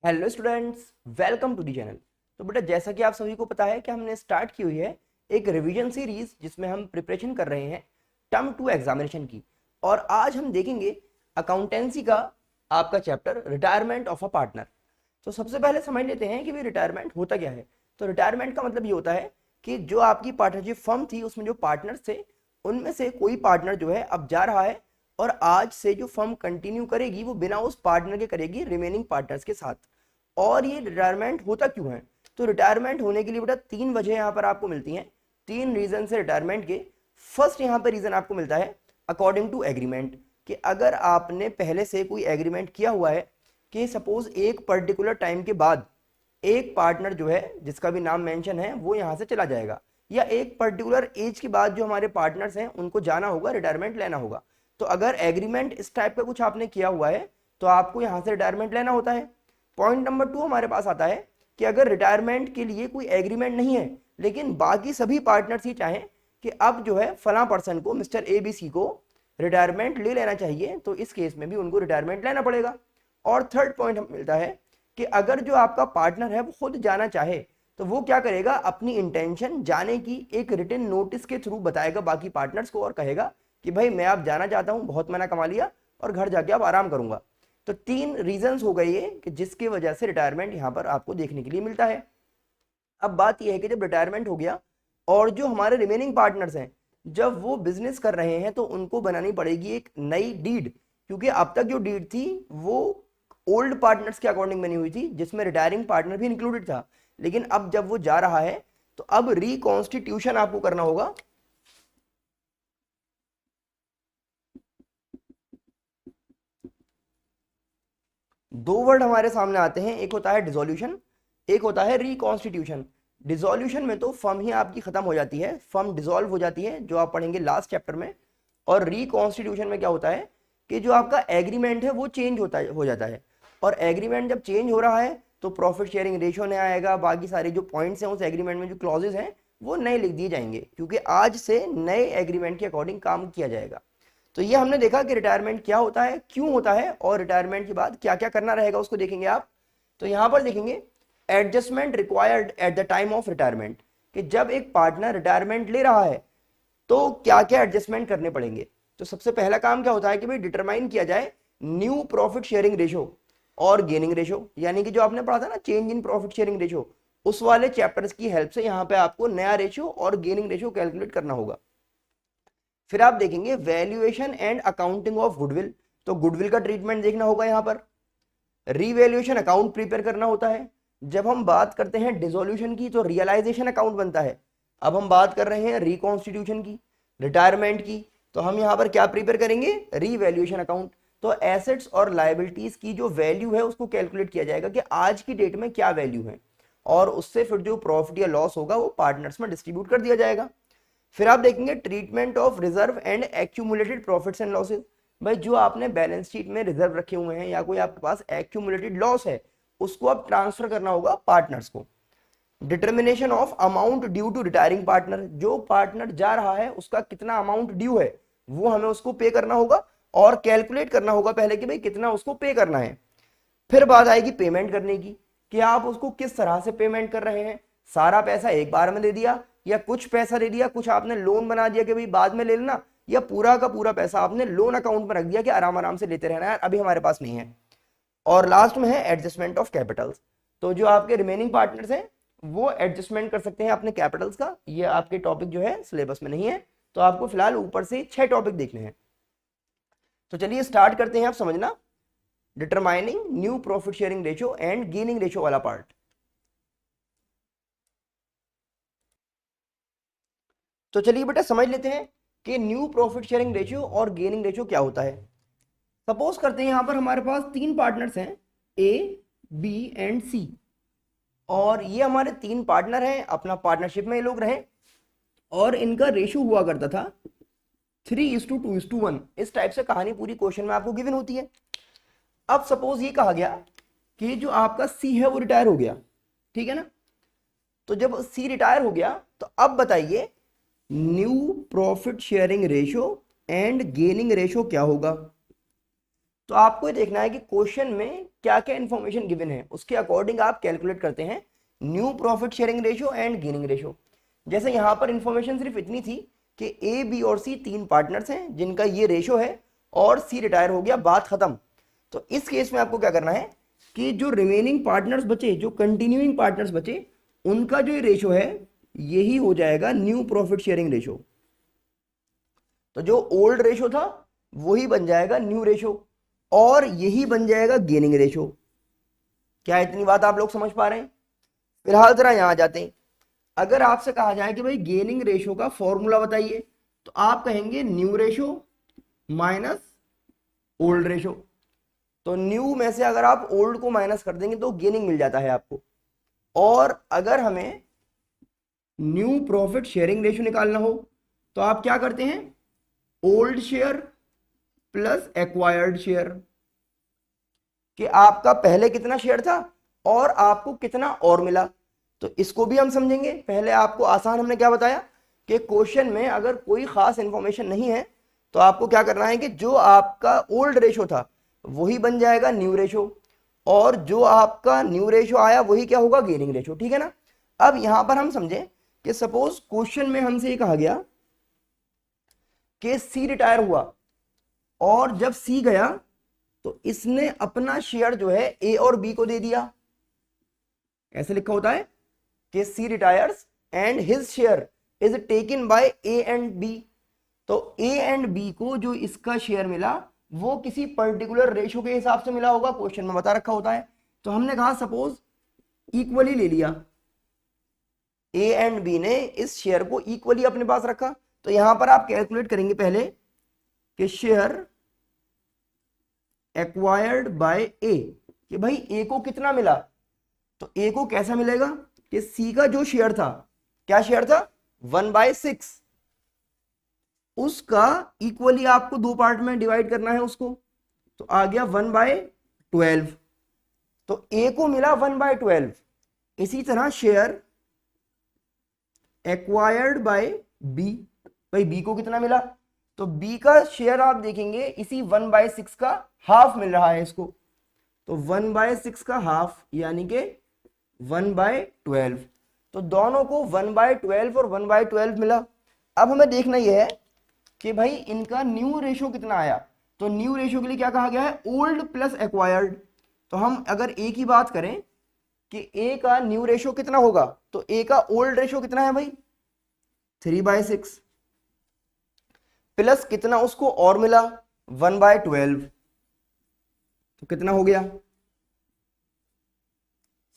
Hello students, welcome to the channel. तो बेटा, जैसा कि आप सभी को पता है कि हमने स्टार्ट की हुई है एक रिवीजन सीरीज जिसमें हम प्रिपरेशन कर रहे हैं टर्म 2 एग्जामिनेशन की। और आज हम देखेंगे अकाउंटेंसी का आपका chapter retirement of a partner. तो सबसे पहले समझ लेते हैं कि भाई रिटायरमेंट होता क्या है। तो रिटायरमेंट का मतलब ये होता है कि जो आपकी पार्टनरशिप फर्म थी उसमें जो पार्टनर्स थे उनमें से कोई पार्टनर जो है अब जा रहा है, और आज से जो फर्म कंटिन्यू करेगी वो बिना उस पार्टनर के करेगी रिमेनिंग पार्टनर्स के साथ। और ये रिटायरमेंट होता क्यों है? तो रिटायरमेंट होने के लिए बेटा तीन वजह यहाँ पर आपको मिलती हैं, तीन रीजन से रिटायरमेंट के। फर्स्ट यहाँ पर रीजन आपको मिलता है अकॉर्डिंग टू एग्रीमेंट, कि अगर आपने पहले से कोई एग्रीमेंट किया हुआ है कि सपोज एक पर्टिकुलर टाइम के बाद एक पार्टनर जो है जिसका भी नाम मेंशन है वो यहाँ से चला जाएगा, या एक पर्टिकुलर एज के बाद जो हमारे पार्टनर्स हैं उनको जाना होगा, रिटायरमेंट लेना होगा। तो अगर एग्रीमेंट इस टाइप का कुछ आपने किया हुआ है तो आपको यहाँ से रिटायरमेंट लेना होता है। पॉइंट नंबर 2 हमारे पास आता है कि अगर रिटायरमेंट के लिए कोई एग्रीमेंट नहीं है लेकिन बाकी सभी पार्टनर्स ही चाहें कि अब जो है फला पर्सन को, मिस्टर ABC को रिटायरमेंट ले लेना चाहिए, तो इस केस में भी उनको रिटायरमेंट लेना पड़ेगा। और थर्ड पॉइंट हमें मिलता है कि अगर जो आपका पार्टनर है वो खुद जाना चाहे तो वो क्या करेगा, अपनी इंटेंशन जाने की एक रिटन नोटिस के थ्रू बताएगा बाकी पार्टनर्स को और कहेगा कि भाई मैं अब जाना चाहता हूं, बहुत मैंने कमा लिया और घर जाके अब आराम करूंगा। तो तीन रीजंस हो गए ये कि जिसकी वजह से रिटायरमेंट यहां पर आपको देखने के लिए मिलता है। अब बात यह है कि जब रिटायरमेंट हो गया और जो हमारे रिमेनिंग पार्टनर्स हैं जब वो बिजनेस कर रहे हैं तो उनको बनानी पड़ेगी एक नई डीड, क्योंकि अब तक जो डीड थी वो ओल्ड पार्टनर्स के अकॉर्डिंग बनी हुई थी जिसमें रिटायरिंग पार्टनर भी इंक्लूडेड था। लेकिन अब जब वो जा रहा है तो अब रिकॉन्स्टिट्यूशन आपको करना होगा। दो वर्ड हमारे सामने आते हैं, एक होता है डिसोल्यूशन, एक होता है रिकॉन्स्टिट्यूशन। डिसोल्यूशन में तो फर्म ही आपकी खत्म हो जाती है, फर्म डिसॉल्व हो जाती है जो आप पढ़ेंगे लास्ट चैप्टर में। और रिकॉन्स्टिट्यूशन में क्या होता है कि जो आपका एग्रीमेंट है वो चेंज हो जाता है। और एग्रीमेंट जब चेंज हो रहा है तो प्रॉफिट शेयरिंग रेशियो नहीं आएगा, बाकी सारे जो पॉइंट्स हैं उस एग्रीमेंट में जो क्लॉजेज हैं वो नए लिख दिए जाएंगे, क्योंकि आज से नए एग्रीमेंट के अकॉर्डिंग काम किया जाएगा। तो ये हमने देखा कि रिटायरमेंट क्या होता है, क्यों होता है, और रिटायरमेंट के बाद क्या क्या करना रहेगा उसको देखेंगे आप। तो यहां पर देखेंगे adjustment required at the time of retirement, कि जब एक पार्टनर रिटायरमेंट ले रहा है तो क्या क्या एडजस्टमेंट करने पड़ेंगे। तो सबसे पहला काम क्या होता है कि भाई डिटरमाइन किया जाए न्यू प्रॉफिट शेयरिंग रेशो और गेनिंग रेशो, यानी कि जो आपने पढ़ा था ना change in profit sharing ratio, उस वाले चैप्टर्स की हेल्प से यहाँ पे आपको नया रेशियो और गेनिंग रेशियो कैलकुलेट करना होगा। फिर आप देखेंगे valuation and accounting of goodwill, तो गुडविल का ट्रीटमेंट देखना होगा यहाँ पर। रीवैल्यूएशन अकाउंट प्रिपेयर करना होता है। जब हम बात करते हैं डिसोल्यूशन की तो रियलाइजेशन अकाउंट बनता है। अब हम बात कर रहे हैं रिकॉन्स्टिट्यूशन की, रिटायरमेंट की, तो हम यहाँ पर क्या प्रिपेयर करेंगे, रीवैल्यूएशन अकाउंट। तो एसेट्स और लायबिलिटीज की जो वैल्यू है उसको कैलकुलेट किया जाएगा कि आज की डेट में क्या वैल्यू है, और उससे फिर जो प्रॉफिट या लॉस होगा वो पार्टनर्स में डिस्ट्रीब्यूट कर दिया जाएगा। फिर आप देखेंगे treatment of reserve and accumulated profits and losses. भाई जो आपने बैलेंस शीट में रिजर्व रखे हुए हैं या कोई आपके पास एक्यूमुलेटेड लॉस है उसको अब ट्रांसफर करना होगा पार्टनर्स को। Determination of amount due to retiring partner, जो पार्टनर जा रहा है उसका कितना अमाउंट ड्यू है वो हमें उसको पे करना होगा, और कैलकुलेट करना होगा पहले कि भाई कितना उसको पे करना है। फिर बात आएगी पेमेंट करने की, कि आप उसको किस तरह से पेमेंट कर रहे हैं, सारा पैसा एक बार में दे दिया या कुछ पैसा दे दिया, कुछ आपने लोन बना दिया कि भाई बाद में ले लेना, या पूरा का पूरा पैसा आपने लोन अकाउंट में रख दिया कि आराम आराम से लेते रहना है, अभी हमारे पास नहीं है। और लास्ट में है एडजस्टमेंट ऑफ कैपिटल्स, तो जो आपके रिमेनिंग पार्टनर्स हैं वो एडजस्टमेंट कर सकते हैं अपने कैपिटल्स का। ये आपके टॉपिक जो है सिलेबस में नहीं है, तो आपको फिलहाल ऊपर से 6 टॉपिक देखने हैं। तो चलिए स्टार्ट करते हैं आप समझना determining new profit sharing ratio and gaining ratio वाला पार्ट। तो चलिए बेटा समझ लेते हैं कि न्यू प्रॉफिट शेयरिंग रेशियो और गेनिंग रेशियो क्या होता है। सपोज करते हैं यहां पर हमारे पास तीन पार्टनर्स हैं A, B एंड C, और ये हमारे तीन पार्टनर हैं, अपना पार्टनरशिप में ये लोग रहे, और इनका रेशियो हुआ करता था 3:2:1। इस टाइप से कहानी पूरी क्वेश्चन में आपको गिवन होती है। अब सपोज ये कहा गया कि जो आपका C है वो रिटायर हो गया, ठीक है ना। तो जब C रिटायर हो गया तो अब बताइए new profit sharing ratio and gaining ratio क्या होगा। तो आपको ये देखना है कि क्वेश्चन में क्या क्या इंफॉर्मेशन गिवन है, उसके अकॉर्डिंग आप कैलकुलेट करते हैं new profit sharing ratio and gaining ratio. जैसे यहाँ पर इंफॉर्मेशन सिर्फ इतनी थी कि ए बी और सी 3 पार्टनर्स हैं जिनका ये रेशो है और सी रिटायर हो गया, बात खत्म। तो इस केस में आपको क्या करना है कि जो रिमेनिंग पार्टनर्स बचे, जो कंटिन्यूइंग पार्टनर्स बचे, उनका जो रेशो है यही हो जाएगा न्यू प्रॉफिट शेयरिंग रेशो। तो जो ओल्ड रेशो था वही बन जाएगा न्यू रेशो और यही बन जाएगा गेनिंग रेशो। क्या इतनी बात आप लोग समझ पा रहे हैं? फिलहाल जरा यहां आ जाते हैं। अगर आपसे कहा जाए कि भाई गेनिंग रेशो का फॉर्मूला बताइए, तो आप कहेंगे new ratio minus old ratio. तो न्यू में से अगर आप ओल्ड को माइनस कर देंगे तो गेनिंग मिल जाता है आपको। और अगर हमें न्यू प्रॉफिट शेयरिंग रेशो निकालना हो तो आप क्या करते हैं, old share plus acquired share, कि आपका पहले कितना शेयर था और आपको कितना और मिला। तो इसको भी हम समझेंगे। पहले आपको आसान हमने क्या बताया कि क्वेश्चन में अगर कोई खास इंफॉर्मेशन नहीं है तो आपको क्या करना है कि जो आपका ओल्ड रेशो था वही बन जाएगा न्यू रेशो और जो आपका न्यू रेशो आया वही क्या होगा, गेनिंग रेशो। ठीक है ना। अब यहां पर हम समझें कि सपोज क्वेश्चन में हमसे ये कहा गया कि सी रिटायर हुआ और जब सी गया तो इसने अपना शेयर जो है ए और बी को दे दिया। ऐसे लिखा होता है कि C retires and his share is taken by A and B. तो ए एंड बी को जो इसका शेयर मिला वो किसी पर्टिकुलर रेशो के हिसाब से मिला होगा, क्वेश्चन में बता रखा होता है। तो हमने कहा सपोज इक्वली ले लिया, ए एंड बी ने इस शेयर को इक्वली अपने पास रखा। तो यहां पर आप कैलकुलेट करेंगे पहले कि शेयर एक्वायर्ड बाय ए, कि भाई ए को कितना मिला। तो ए को कैसा मिलेगा कि सी का जो शेयर था, क्या शेयर था, 1/6, उसका इक्वली आपको 2 पार्ट में डिवाइड करना है उसको। तो आ गया 1/12। तो ए को मिला 1/12। इसी तरह शेयर एक्वायर्ड बाय बी, भाई बी को कितना मिला। तो बी का शेयर आप देखेंगे इसी 1/6 का हाफ मिल रहा है इसको। तो 1/6 का हाफ यानी कि 1/12। तो दोनों को 1/12 और 1/12 मिला। अब हमें देखना यह है कि भाई इनका न्यू रेशो कितना आया। तो न्यू रेशो के लिए क्या कहा गया है, ओल्ड प्लस एक्वायर्ड। तो हम अगर ए की बात करें कि ए का न्यू रेशो कितना होगा, तो ए का ओल्ड रेशो कितना है भाई, 3/6, प्लस कितना उसको और मिला, 1/12। तो कितना हो गया,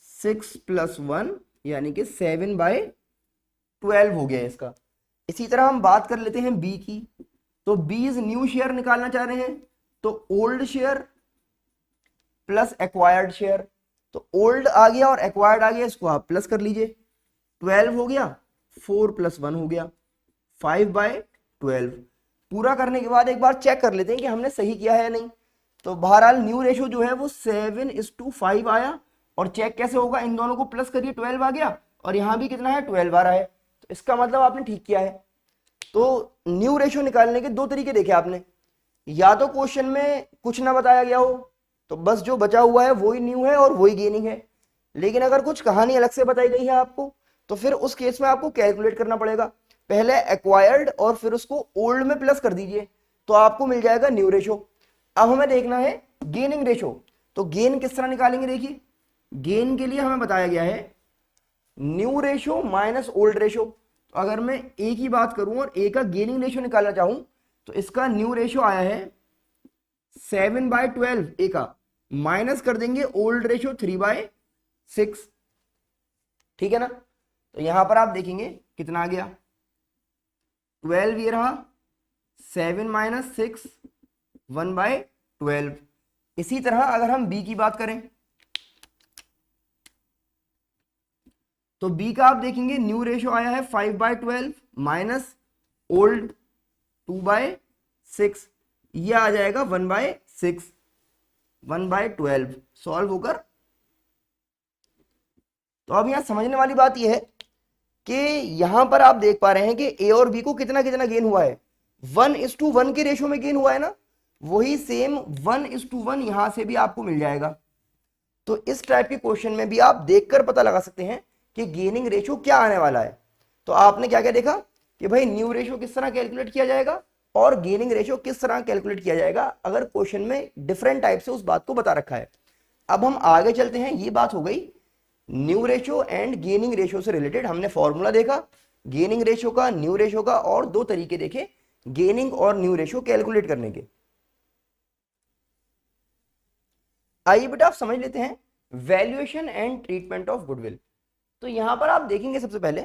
6 + 1 यानी कि 7/12 हो गया इसका। इसी तरह हम बात कर लेते हैं बी की। तो बी इज न्यू शेयर निकालना चाह रहे हैं, तो old share plus acquired share. तो ओल्ड आ गया और एक्वायर्ड आ गया, इसको आप प्लस कर लीजिए, 12 हो गया, 4 + 1 हो गया, 5/12। पूरा करने के बाद एक बार चेक कर लेते हैं कि हमने सही किया है या नहीं। तो बहरहाल न्यू रेशो जो है वो 7:5 आया। और चेक कैसे होगा, इन दोनों को प्लस करिए, 12 आ गया और यहां भी कितना है, 12 आ रहा है। तो इसका मतलब आपने ठीक किया है। तो न्यू रेशो निकालने के 2 तरीके देखे आपने, या तो क्वेश्चन में कुछ ना बताया गया हो तो बस जो बचा हुआ है वही न्यू है और वही गेनिंग है, लेकिन अगर कुछ कहानी अलग से बताई गई है आपको तो फिर उस केस में आपको कैलकुलेट करना पड़ेगा। पहले एक्वायर्ड और फिर उसको ओल्ड में प्लस कर दीजिए तो आपको मिल जाएगा न्यू रेशो। अब हमें देखना है गेनिंग रेशो। तो गेन किस तरह निकालेंगे, देखिए गेन के लिए हमें बताया गया है new ratio minus old ratio. तो अगर मैं ए की बात करूं और ए का गेनिंग रेशो निकालना चाहूं तो इसका न्यू रेशो आया है 7/12 ए का, माइनस कर देंगे ओल्ड रेशो 3/6। ठीक है ना। तो यहां पर आप देखेंगे कितना आ गया, 12 ये रहा, 7 - 6 1/12। इसी तरह अगर हम बी की बात करें तो बी का आप देखेंगे न्यू रेशो आया है 5/12 माइनस ओल्ड 2/6, ये आ जाएगा 1/6, 1/12 सॉल्व होकर। तो अब यहां समझने वाली बात यह है कि यहां पर आप देख पा रहे हैं कि ए और बी को कितना कितना गेन हुआ है, 1:1 के रेशो में गेन हुआ है ना। वही सेम 1:1 यहां से भी आपको मिल जाएगा। तो इस टाइप के क्वेश्चन में भी आप देखकर पता लगा सकते हैं कि गेनिंग रेशियो क्या आने वाला है। तो आपने क्या क्या देखा कि भाई न्यू रेशियो किस तरह कैलकुलेट किया जाएगा और गेनिंग रेशियो किस तरह कैलकुलेट किया जाएगा, अगर क्वेश्चन में डिफरेंट टाइप से उस बात को बता रखा है। अब हम आगे चलते हैं। ये बात हो गई new ratio and gaining ratio से रिलेटेड। हमने फॉर्मूला देखा गेनिंग रेशियो का, न्यू रेशियो का, और दो तरीके देखे गेनिंग और न्यू रेशियो कैलकुलेट करने के। आइए बेटा आप समझ लेते हैं valuation and treatment of goodwill. तो यहां पर आप देखेंगे सबसे पहले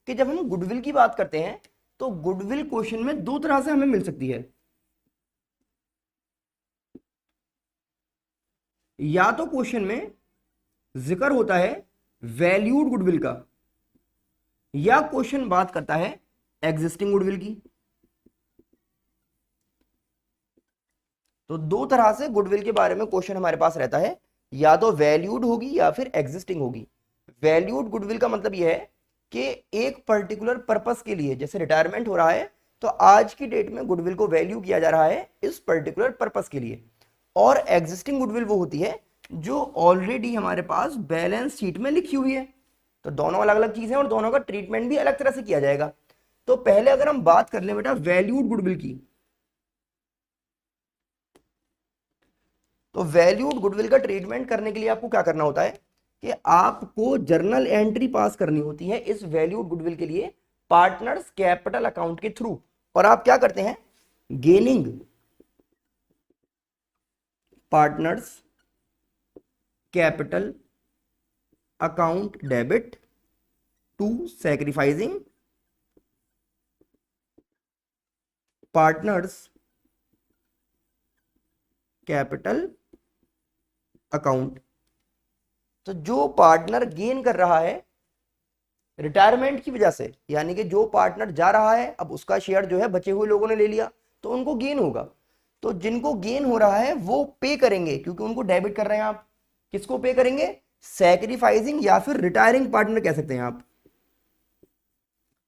कि जब हम गुडविल की बात करते हैं तो गुडविल क्वेश्चन में दो तरह से हमें मिल सकती है। या तो क्वेश्चन में जिक्र होता है वैल्यूड गुडविल का, या क्वेश्चन बात करता है एग्जिस्टिंग गुडविल की। तो दो तरह से गुडविल के बारे में क्वेश्चन हमारे पास रहता है, या तो वैल्यूड होगी या फिर एग्जिस्टिंग होगी। वैल्यूड गुडविल का मतलब यह है कि एक पर्टिकुलर पर्पस के लिए, जैसे रिटायरमेंट हो रहा है तो आज की डेट में गुडविल को वैल्यू किया जा रहा है इस पर्टिकुलर पर्पस के लिए। और एग्जिस्टिंग गुडविल वो होती है जो ऑलरेडी हमारे पास बैलेंस शीट में लिखी हुई है। तो दोनों अलग अलग चीजें और दोनों का ट्रीटमेंट भी अलग तरह से किया जाएगा। तो पहले अगर हम बात कर ले बेटा वैल्यूड गुडविल की, तो वैल्यूड गुडविल का ट्रीटमेंट करने के लिए आपको क्या करना होता है कि आपको जर्नल एंट्री पास करनी होती है इस वैल्यूड गुडविल के लिए पार्टनर्स कैपिटल अकाउंट के थ्रू। और आप क्या करते हैं, gaining partners capital account debit to sacrificing partners capital account. तो जो पार्टनर गेन कर रहा है रिटायरमेंट की वजह से, यानी कि जो पार्टनर जा रहा है अब उसका शेयर जो है बचे हुए लोगों ने ले लिया तो उनको गेन होगा। तो जिनको गेन हो रहा है वो पे करेंगे क्योंकि उनको डेबिट कर रहे हैं आप। किसको पे करेंगे, सैक्रिफाइसिंग या फिर रिटायरिंग पार्टनर कह सकते हैं आप।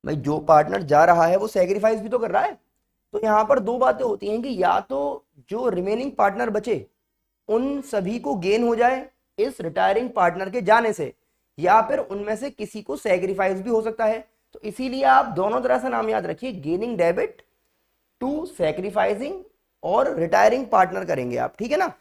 भाई जो पार्टनर जा रहा है वो सैक्रिफाइस भी तो कर रहा है। तो यहां पर दो बातें होती हैं कि या तो जो रिमेनिंग पार्टनर बचे उन सभी को गेन हो जाए इस रिटायरिंग पार्टनर के जाने से, या फिर उनमें से किसी को सैक्रिफाइस भी हो सकता है। तो इसीलिए आप दोनों तरह से नाम याद रखिए, गेनिंग डेबिट टू सैक्रिफाइसिंग और रिटायरिंग पार्टनर करेंगे आप, ठीक है ना।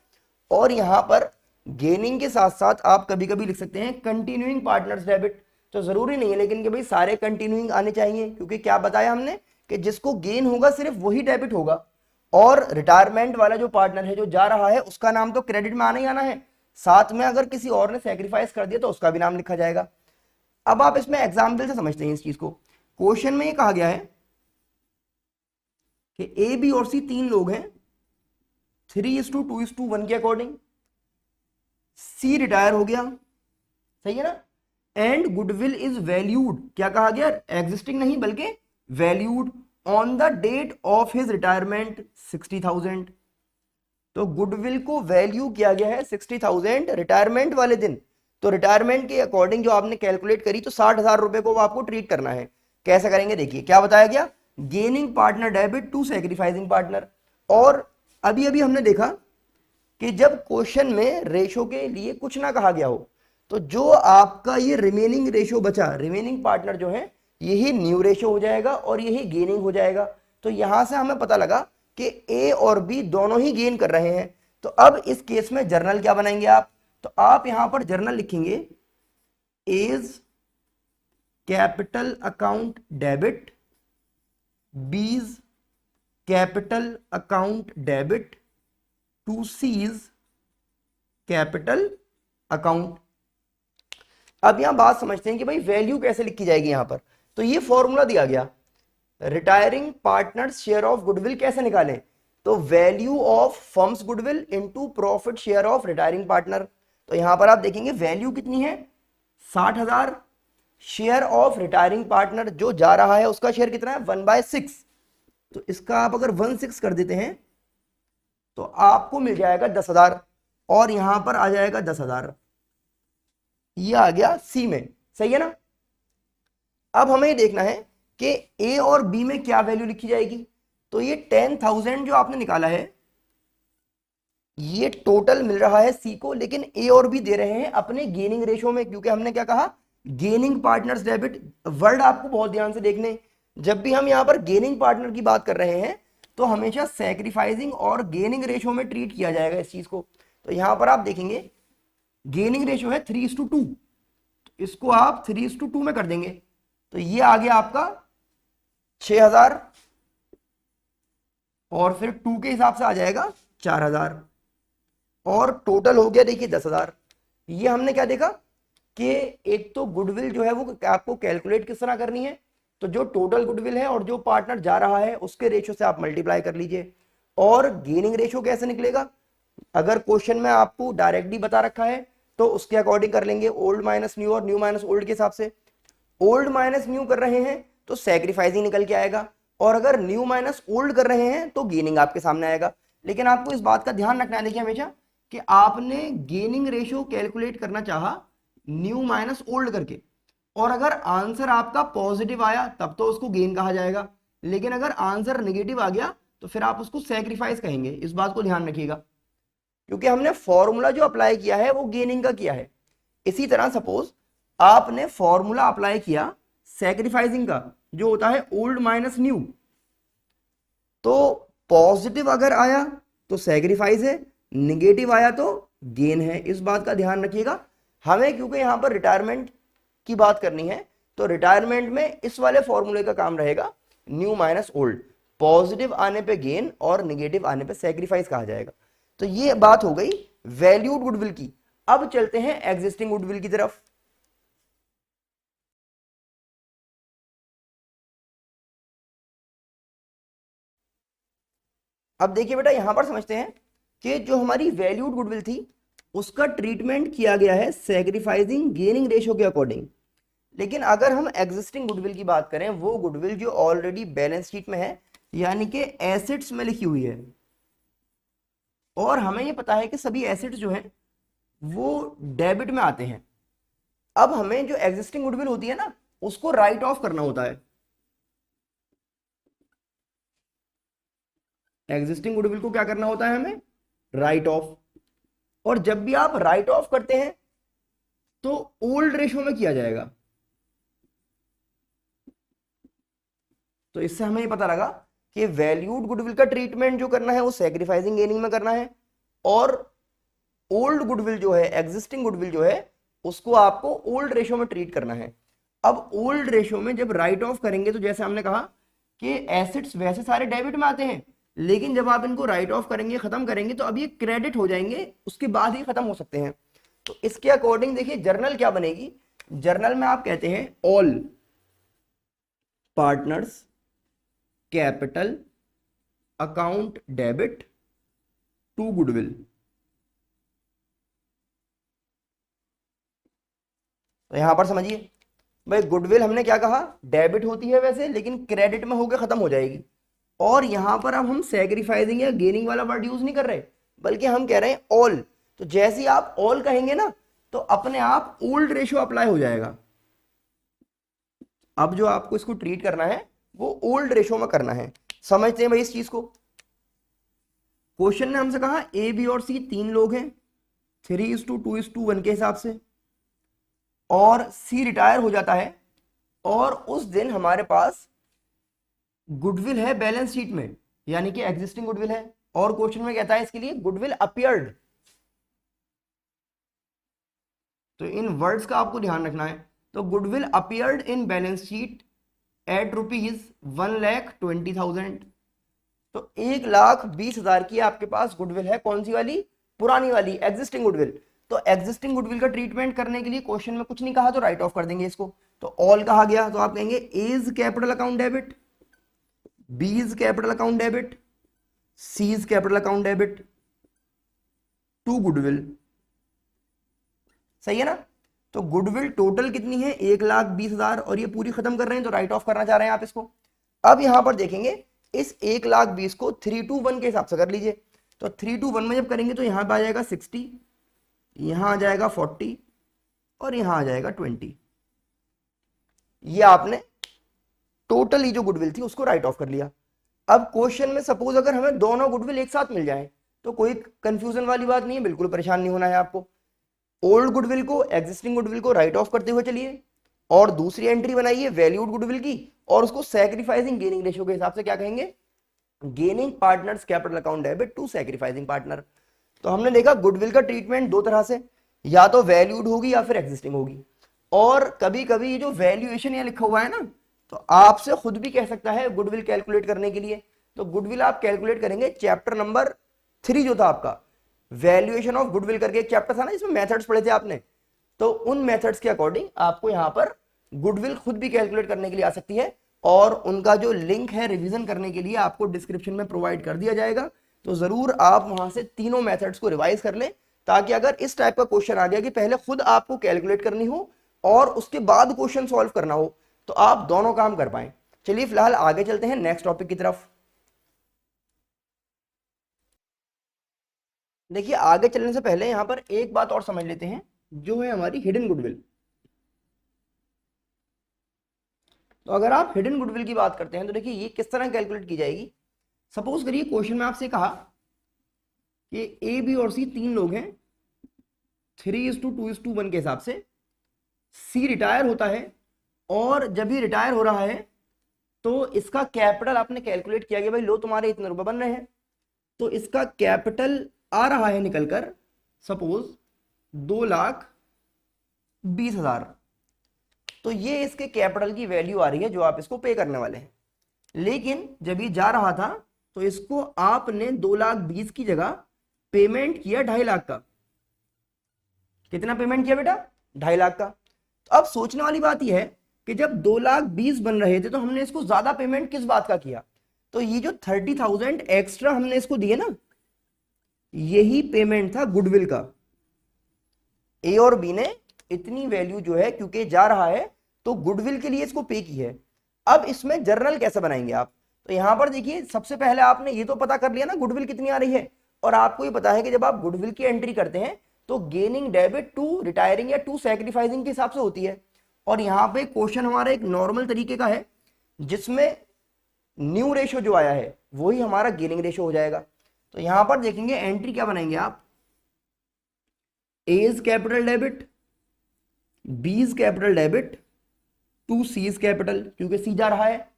और यहां पर गेनिंग के साथ साथ आप कभी कभी लिख सकते हैं कंटिन्यूइंग पार्टनर्स डेबिट। तो जरूरी नहीं है लेकिन कि भाई सारे कंटिन्यूइंग आने चाहिए, क्योंकि क्या बताया हमने कि जिसको गेन होगा सिर्फ वही डेबिट होगा, और रिटायरमेंट वाला जो पार्टनर है जो जा रहा है उसका नाम तो क्रेडिट में आना ही आना है, साथ में अगर किसी और ने सैक्रिफाइस कर दिया तो उसका भी नाम लिखा जाएगा। अब आप इसमें एग्जाम्पल से समझते हैं इस चीज को। क्वेश्चन में ये कहा गया है कि ए बी और सी तीन लोग हैं 3:2:1 के अकॉर्डिंग। सी रिटायर हो गया, सही है ना, एंड गुडविल इज वैल्यूड, क्या कहा गया, एग्जिस्टिंग नहीं बल्कि valued on the date of his retirement 60,000। तो गुडविल को वैल्यू किया गया है 60,000 रिटायरमेंट वाले दिन। तो रिटायरमेंट के अकॉर्डिंग जो आपने कैलकुलेट करी तो 60,000 रुपए को आपको ट्रीट करना है। कैसे करेंगे देखिए, क्या बताया गया, gaining partner debit to sacrificing partner. और अभी अभी हमने देखा कि जब क्वेश्चन में रेशो के लिए कुछ ना कहा गया हो तो जो आपका ये रिमेनिंग रेशो बचा, रिमेनिंग पार्टनर जो है यही न्यू रेशो हो जाएगा और यही गेनिंग हो जाएगा। तो यहां से हमें पता लगा कि ए और बी दोनों ही गेन कर रहे हैं। तो अब इस केस में जर्नल क्या बनाएंगे आप, तो आप यहां पर जर्नल लिखेंगे A's capital account debit, B's capital account debit to C's capital account. अब यहां बात समझते हैं कि भाई वैल्यू कैसे लिखी जाएगी यहां पर। तो ये फॉर्मूला दिया गया, retiring partner share of goodwill कैसे निकालें, तो value of firms goodwill into profit share of retiring partner. तो यहां पर आप देखेंगे वैल्यू कितनी है 60,000, शेयर ऑफ रिटायरिंग पार्टनर जो जा रहा है उसका शेयर कितना है 1/6। तो इसका आप अगर 1/6 कर देते हैं तो आपको मिल जाएगा 10,000 और यहां पर आ जाएगा 10,000, ये आ गया सी में, सही है ना। अब हमें देखना है कि ए और बी में क्या वैल्यू लिखी जाएगी। तो ये 10,000 जो आपने निकाला है ये टोटल मिल रहा है सी को, लेकिन ए और बी दे रहे हैं अपने गेनिंग रेशो में, क्योंकि हमने क्या कहा, गेनिंग पार्टनर्स डेबिट। वर्ड आपको बहुत ध्यान से देखने, जब भी हम यहाँ पर गेनिंग पार्टनर की बात कर रहे हैं तो हमेशा सैक्रिफाइसिंग और गेनिंग रेशो में ट्रीट किया जाएगा इस चीज को। तो यहां पर आप देखेंगे गेनिंग रेशो है 3:2, तो इसको आप 3:2 में कर देंगे, तो ये आ गया आपका 6,000, और फिर 2 के हिसाब से आ जाएगा 4,000, और टोटल हो गया देखिए 10,000। ये हमने क्या देखा कि एक तो गुडविल जो है वो आपको कैलकुलेट किस तरह करनी है, तो जो टोटल गुडविल है और जो पार्टनर जा रहा है उसके रेशो से आप मल्टीप्लाई कर लीजिए। और गेनिंग रेशो कैसे निकलेगा, अगर क्वेश्चन में आपको डायरेक्टली बता रखा है तो उसके अकॉर्डिंग कर लेंगे, ओल्ड माइनस न्यू और न्यू माइनस ओल्ड के हिसाब से। ओल्ड माइनस न्यू कर रहे हैं तो सैक्रिफाइसिंग निकल के आएगा, और अगर न्यू माइनस ओल्ड कर रहे हैं तो गेनिंग आपके सामने आएगा। लेकिन आपको इस बात का ध्यान रखना है, देखिए हमेशा कि आपने गेनिंग रेशो कैलकुलेट करना चाहा न्यू माइनस ओल्ड करके, और अगर आंसर आपका पॉजिटिव आया तब तो उसको गेन कहा जाएगा, लेकिन अगर आंसर नेगेटिव आ गया तो फिर आप उसको सैक्रिफाइस कहेंगे। इस बात को ध्यान रखिएगा, क्योंकि हमने फॉर्मूला जो अप्लाई किया है वो गेनिंग का किया है। इसी तरह सपोज आपने फॉर्मूला अप्लाई किया सैक्रिफाइसिंग का, जो होता है ओल्ड माइनस न्यू, तो पॉजिटिव अगर आया तो सैक्रिफाइस है, निगेटिव आया तो गेन है। इस बात का ध्यान रखिएगा हमें, क्योंकि यहां पर रिटायरमेंट की बात करनी है, तो रिटायरमेंट में इस वाले फॉर्मूले का काम रहेगा न्यू माइनस ओल्ड, पॉजिटिव आने पे गेन और निगेटिव आने पे सैक्रिफाइस कहा जाएगा। तो ये बात हो गई वैल्यूड गुडविल की। अब चलते हैं एग्जिस्टिंग गुडविल की तरफ। अब देखिए बेटा, यहां पर समझते हैं कि जो हमारी वैल्यूड गुडविल थी उसका ट्रीटमेंट किया गया है सैक्रिफाइसिंग गेनिंग रेशो के अकॉर्डिंग। लेकिन अगर हम एग्जिस्टिंग गुडविल की बात करें, वो गुडविल जो ऑलरेडी बैलेंस शीट में है, यानी कि एसेट्स में लिखी हुई है, और हमें ये पता है कि सभी एसेट्स जो हैं वो डेबिट में आते हैं। अब हमें जो एग्जिस्टिंग गुडविल होती है ना, उसको राइट ऑफ करना होता है। एग्जिस्टिंग गुडविल को क्या करना होता है, हमें राइट ऑफ। और जब भी आप राइट ऑफ करते हैं तो ओल्ड रेशो में किया जाएगा। तो इससे हमें ये पता लगा कि वैल्यूड गुडविल का ट्रीटमेंट जो करना है वो सैक्रिफाइसिंग गेनिंग में करना है, और ओल्ड गुडविल जो है, एग्जिस्टिंग गुडविल जो है, उसको आपको ओल्ड रेशो में ट्रीट करना है। अब ओल्ड रेशो में जब राइट ऑफ करेंगे तो जैसे हमने कहा कि एसेट्स वैसे सारे डेबिट में आते हैं, लेकिन जब आप इनको राइट ऑफ करेंगे, खत्म करेंगे, तो अब ये क्रेडिट हो जाएंगे, उसके बाद ही खत्म हो सकते हैं। तो इसके अकॉर्डिंग देखिए जर्नल क्या बनेगी, जर्नल में आप कहते हैं all partners capital account debit to goodwill. तो यहां पर समझिए भाई, गुडविल हमने क्या कहा, डेबिट होती है वैसे, लेकिन क्रेडिट में होकर खत्म हो जाएगी। और यहां पर अब हम सैक्रिफाइसिंग या गेनिंग वाला वर्ड यूज नहीं कर रहे, बल्कि हम कह रहे हैं ऑल। तो जैसे ही आप ऑल कहेंगे ना, तो अपने आप ओल्ड रेशियो अप्लाई हो जाएगा। अब जो आपको इसको ट्रीट करना है वो ओल्ड रेशियो में करना है। समझते हैं भाई इस चीज को। क्वेश्चन ने हमसे कहा ए बी और सी 3 लोग हैं, 3:2:1 के हिसाब से, और सी रिटायर हो जाता है, और उस दिन हमारे पास गुडविल है बैलेंस शीट में, यानी कि एग्जिस्टिंग गुडविल है। और क्वेश्चन में कहता है इसके लिए गुडविल अपीयर्ड। तो इन वर्ड्स का आपको ध्यान रखना है। तो goodwill appeared in balance sheet at ₹1,20,000। तो 1,20,000 की आपके पास गुडविल है, कौन सी वाली, पुरानी वाली एग्जिस्टिंग गुडविल। तो एग्जिस्टिंग गुडविल का ट्रीटमेंट करने के लिए क्वेश्चन में कुछ नहीं कहा तो राइट ऑफ कर देंगे इसको। तो ऑल कहा गया, तो आप कहेंगे A is capital account debit, B is capital account debit, C is capital account debit to goodwill. सही है ना। तो गुडविल टोटल कितनी है, 1,20,000, और ये पूरी खत्म कर रहे हैं तो राइट ऑफ करना चाह रहे हैं आप इसको। अब यहां पर देखेंगे इस 1,20,000 को 3:1 के हिसाब से कर लीजिए। तो 3:1 में जब करेंगे तो यहां पर आ जाएगा 60, यहां आ जाएगा 40, और यहां आ जाएगा 20। ये आपने टोटल ही जो गुडविल थी उसको राइट ऑफ कर लिया। अब क्वेश्चन में सपोज अगर हमें दोनों गुडविल एक साथ मिल जाए तो कोई कंफ्यूजन वाली बात नहीं है, बिल्कुल परेशान नहीं होना है आपको। ओल्ड गुडविल को, एग्जिस्टिंग गुडविल को राइट ऑफ करते हुए चलिए, और दूसरी एंट्री बनाइए वैल्यूड गुडविल की, और उसको सैक्रिफाइसिंग गेनिंग रेशियो के हिसाब से क्या कहेंगे, gaining partners capital account debit to sacrificing partner. तो हमने देखा गुडविल का ट्रीटमेंट दो तरह से, या तो वैल्यूड होगी या फिर एग्जिस्टिंग होगी। और कभी कभी ये जो वैल्यूएशन यहाँ लिखा हुआ है ना, तो आपसे खुद भी कह सकता है गुडविल कैलकुलेट करने के लिए। तो गुडविल आप कैलकुलेट करेंगे चैप्टर नंबर 3 जो था आपका, वैल्यूएशन ऑफ गुडविल करके एक चैप्टर था ना, इसमें मेथड्स पढ़े थे आपने, तो उन मेथड्स के अकॉर्डिंग आपको यहाँ पर गुडविल खुद भी कैलकुलेट करने के लिए आ सकती है, और उनका जो लिंक है रिवीजन करने के लिए आपको डिस्क्रिप्शन में प्रोवाइड कर दिया जाएगा। तो जरूर आप वहां से तीनों मेथड्स को रिवाइज कर लें, ताकि अगर इस टाइप का क्वेश्चन आ गया कि पहले खुद आपको कैलकुलेट करनी हो और उसके बाद क्वेश्चन सॉल्व करना हो, तो आप दोनों काम कर पाए। चलिए फिलहाल आगे चलते हैं नेक्स्ट टॉपिक की तरफ। देखिए आगे चलने से पहले यहां पर एक बात और समझ लेते हैं, जो है हमारी हिडन गुडविल। तो अगर आप हिडन गुडविल की बात करते हैं तो देखिए ये किस तरह कैलकुलेट की जाएगी। सपोज करिए क्वेश्चन में आपसे कहा कि ए बी और सी तीन लोग हैं, 3:2:1 के हिसाब से। सी रिटायर होता है, और जब ही रिटायर हो रहा है तो इसका कैपिटल आपने कैलकुलेट किया कि भाई लो तुम्हारे इतने रुपए बन रहे हैं, तो इसका कैपिटल आ रहा है निकलकर सपोज 2,20,000। तो ये इसके कैपिटल की वैल्यू आ रही है जो आप इसको पे करने वाले हैं। लेकिन जब ये जा रहा था तो इसको आपने 2,20,000 की जगह पेमेंट किया 2.5 लाख का। कितना पेमेंट किया बेटा? 2.5 लाख का। तो अब सोचने वाली बात यह है कि जब 2,20,000 बन रहे थे तो हमने इसको ज्यादा पेमेंट किस बात का किया? तो ये जो 30,000 एक्स्ट्रा हमने इसको दिए ना, यही पेमेंट था गुडविल का। ए और बी ने इतनी वैल्यू जो है, क्योंकि जा रहा है तो गुडविल के लिए इसको पे की है। अब इसमें जर्नल कैसे बनाएंगे आप? तो यहां पर देखिए सबसे पहले आपने ये तो पता कर लिया ना गुडविल कितनी आ रही है, और आपको ये पता है कि जब आप गुडविल की एंट्री करते हैं तो गेनिंग डेबिट टू रिटायरिंग या टू सैक्रिफाइसिंग के हिसाब से होती है। और यहाँ पे क्वेश्चन हमारा एक नॉर्मल तरीके का है, जिसमें न्यू रेशो जो आया है वही हमारा गेनिंग रेशो हो जाएगा। तो यहां पर देखेंगे एंट्री क्या बनाएंगे आप, A's capital debit, B's capital debit to C's capital, क्योंकि सी जा रहा है।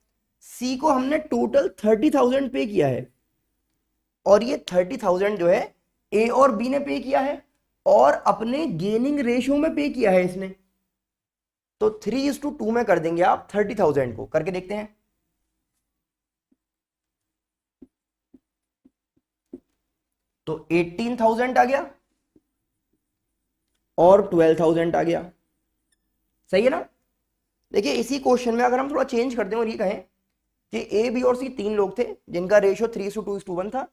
सी को हमने टोटल 30,000 पे किया है, और ये 30,000 जो है ए और बी ने पे किया है, और अपने गेनिंग रेशियो में पे किया है इसने। तो 3:2 में कर देंगे आप 30,000 को, करके देखते हैं। तो 18,000 आ गया और 12,000 आ गया, सही है ना? देखिए इसी क्वेश्चन में अगर हम थोड़ा चेंज कर दें और ये कहें कि ए बी और सी तीन लोग थे जिनका रेशियो 3:2:1 था।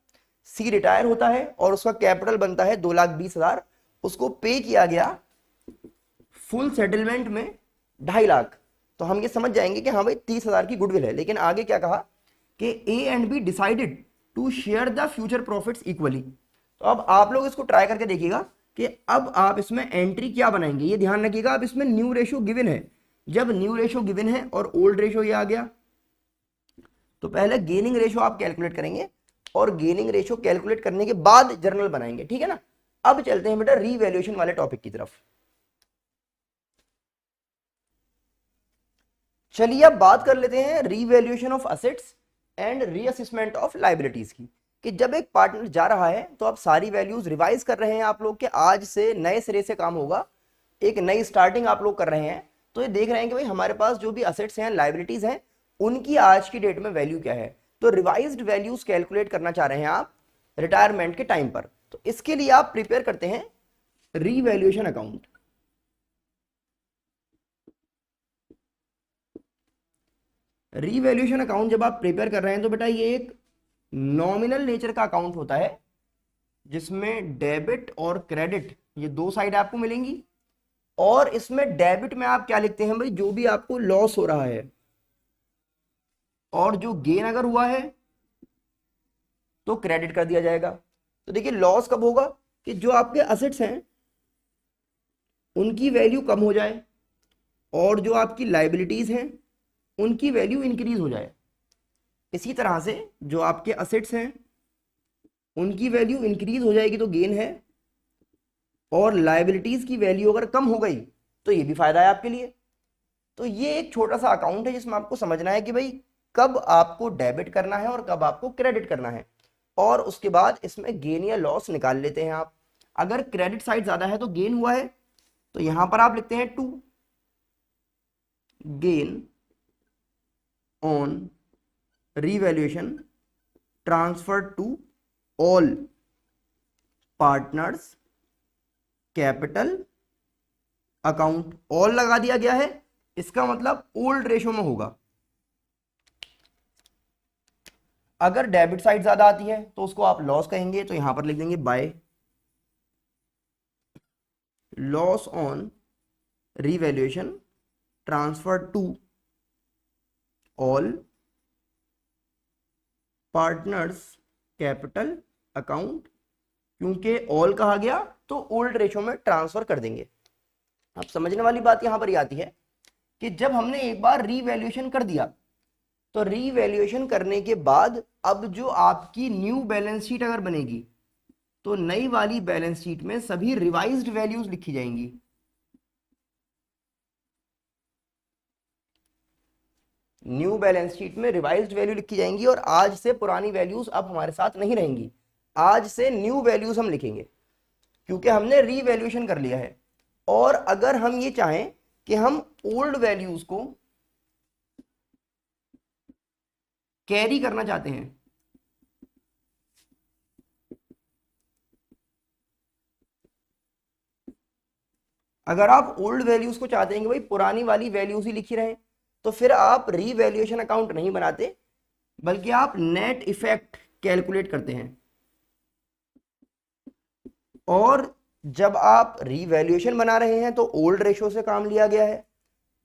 सी रिटायर होता है और उसका कैपिटल बनता है 2,20,000, उसको पे किया गया फुल सेटलमेंट में 2.5 लाख। तो हम ये समझ जाएंगे कि हाँ भाई 30,000 की गुडविल है। लेकिन आगे क्या कहा कि A and B decided to share the future profits equally. तो अब आप लोग इसको ट्राई करके देखिएगा कि अब आप इसमें एंट्री क्या बनाएंगे। ये ध्यान रखिएगा, अब इसमें न्यू रेशियो गिवन है। जब न्यू रेशियो गिवन है और ओल्ड रेशियो ये आ गया, तो पहले गेनिंग रेशियो आप कैलकुलेट करेंगे, और गेनिंग रेशियो कैलकुलेट करने के बाद जर्नल बनाएंगे, ठीक है ना? अब चलते हैं बेटा रीवैल्यूएशन वाले टॉपिक की तरफ। चलिए अब बात कर लेते हैं revaluation of assets and reassessment of liabilities की। कि जब एक पार्टनर जा रहा है तो आप सारी वैल्यूज रिवाइज कर रहे हैं आप लोग, के आज से नए सिरे से काम होगा, एक नई स्टार्टिंग आप लोग कर रहे हैं। तो ये देख रहे हैं कि भाई हमारे पास जो भी असेट्स हैं, लायबिलिटीज हैं, उनकी आज की डेट में वैल्यू क्या है। तो रिवाइज्ड वैल्यूज कैलकुलेट करना चाह रहे हैं आप रिटायरमेंट के टाइम पर। तो इसके लिए आप प्रिपेयर करते हैं रीवैल्यूएशन अकाउंट। रीवैल्यूएशन अकाउंट जब आप प्रिपेयर कर रहे हैं तो बेटा ये एक नॉमिनल नेचर का अकाउंट होता है, जिसमें डेबिट और क्रेडिट ये दो साइड आपको मिलेंगी। और इसमें डेबिट में आप क्या लिखते हैं भाई, जो भी आपको लॉस हो रहा है, और जो गेन अगर हुआ है तो क्रेडिट कर दिया जाएगा। तो देखिए लॉस कब होगा कि जो आपके असेट्स हैं उनकी वैल्यू कम हो जाए, और जो आपकी लायबिलिटीज हैं उनकी वैल्यू इंक्रीज हो जाए। इसी तरह से जो आपके असेट्स हैं उनकी वैल्यू इंक्रीज हो जाएगी तो गेन है, और लाइबिलिटीज की वैल्यू अगर कम हो गई तो ये भी फायदा है आपके लिए। तो ये एक छोटा सा अकाउंट है जिसमें आपको समझना है कि भाई कब आपको डेबिट करना है और कब आपको क्रेडिट करना है, और उसके बाद इसमें गेन या लॉस निकाल लेते हैं आप। अगर क्रेडिट साइड ज्यादा है तो गेन हुआ है, तो यहां पर आप लिखते हैं 2 gain on revaluation transfer to all partners capital account. All लगा दिया गया है, इसका मतलब ओल्ड रेशो में होगा। अगर डेबिट साइड ज्यादा आती है तो उसको आप लॉस कहेंगे, तो यहां पर लिख देंगे by loss on revaluation transfer to all partners capital account. क्योंकि ऑल कहा गया तो ओल्ड रेशो में ट्रांसफर कर देंगे। अब समझने वाली बात यहां पर ये आती है कि जब हमने एक बार रीवैल्यूएशन कर दिया, तो रीवैल्यूएशन करने के बाद अब जो आपकी न्यू बैलेंस शीट अगर बनेगी तो नई वाली बैलेंस शीट में सभी रिवाइज्ड वैल्यूज लिखी जाएंगी। न्यू बैलेंस शीट में रिवाइज्ड वैल्यू लिखी जाएंगी, और आज से पुरानी वैल्यूज अब हमारे साथ नहीं रहेंगी, आज से न्यू वैल्यूज हम लिखेंगे क्योंकि हमने रीवैल्यूएशन कर लिया है। और अगर हम ये चाहें कि हम ओल्ड वैल्यूज को कैरी करना चाहते हैं, अगर आप ओल्ड वैल्यूज को चाहते हैं कि भाई पुरानी वाली वैल्यूज ही लिखी रहे, तो फिर आप रीवैल्यूएशन अकाउंट नहीं बनाते, बल्कि आप नेट इफेक्ट कैलकुलेट करते हैं। और जब आप रीवैल्यूएशन बना रहे हैं तो ओल्ड रेशो से काम लिया गया है,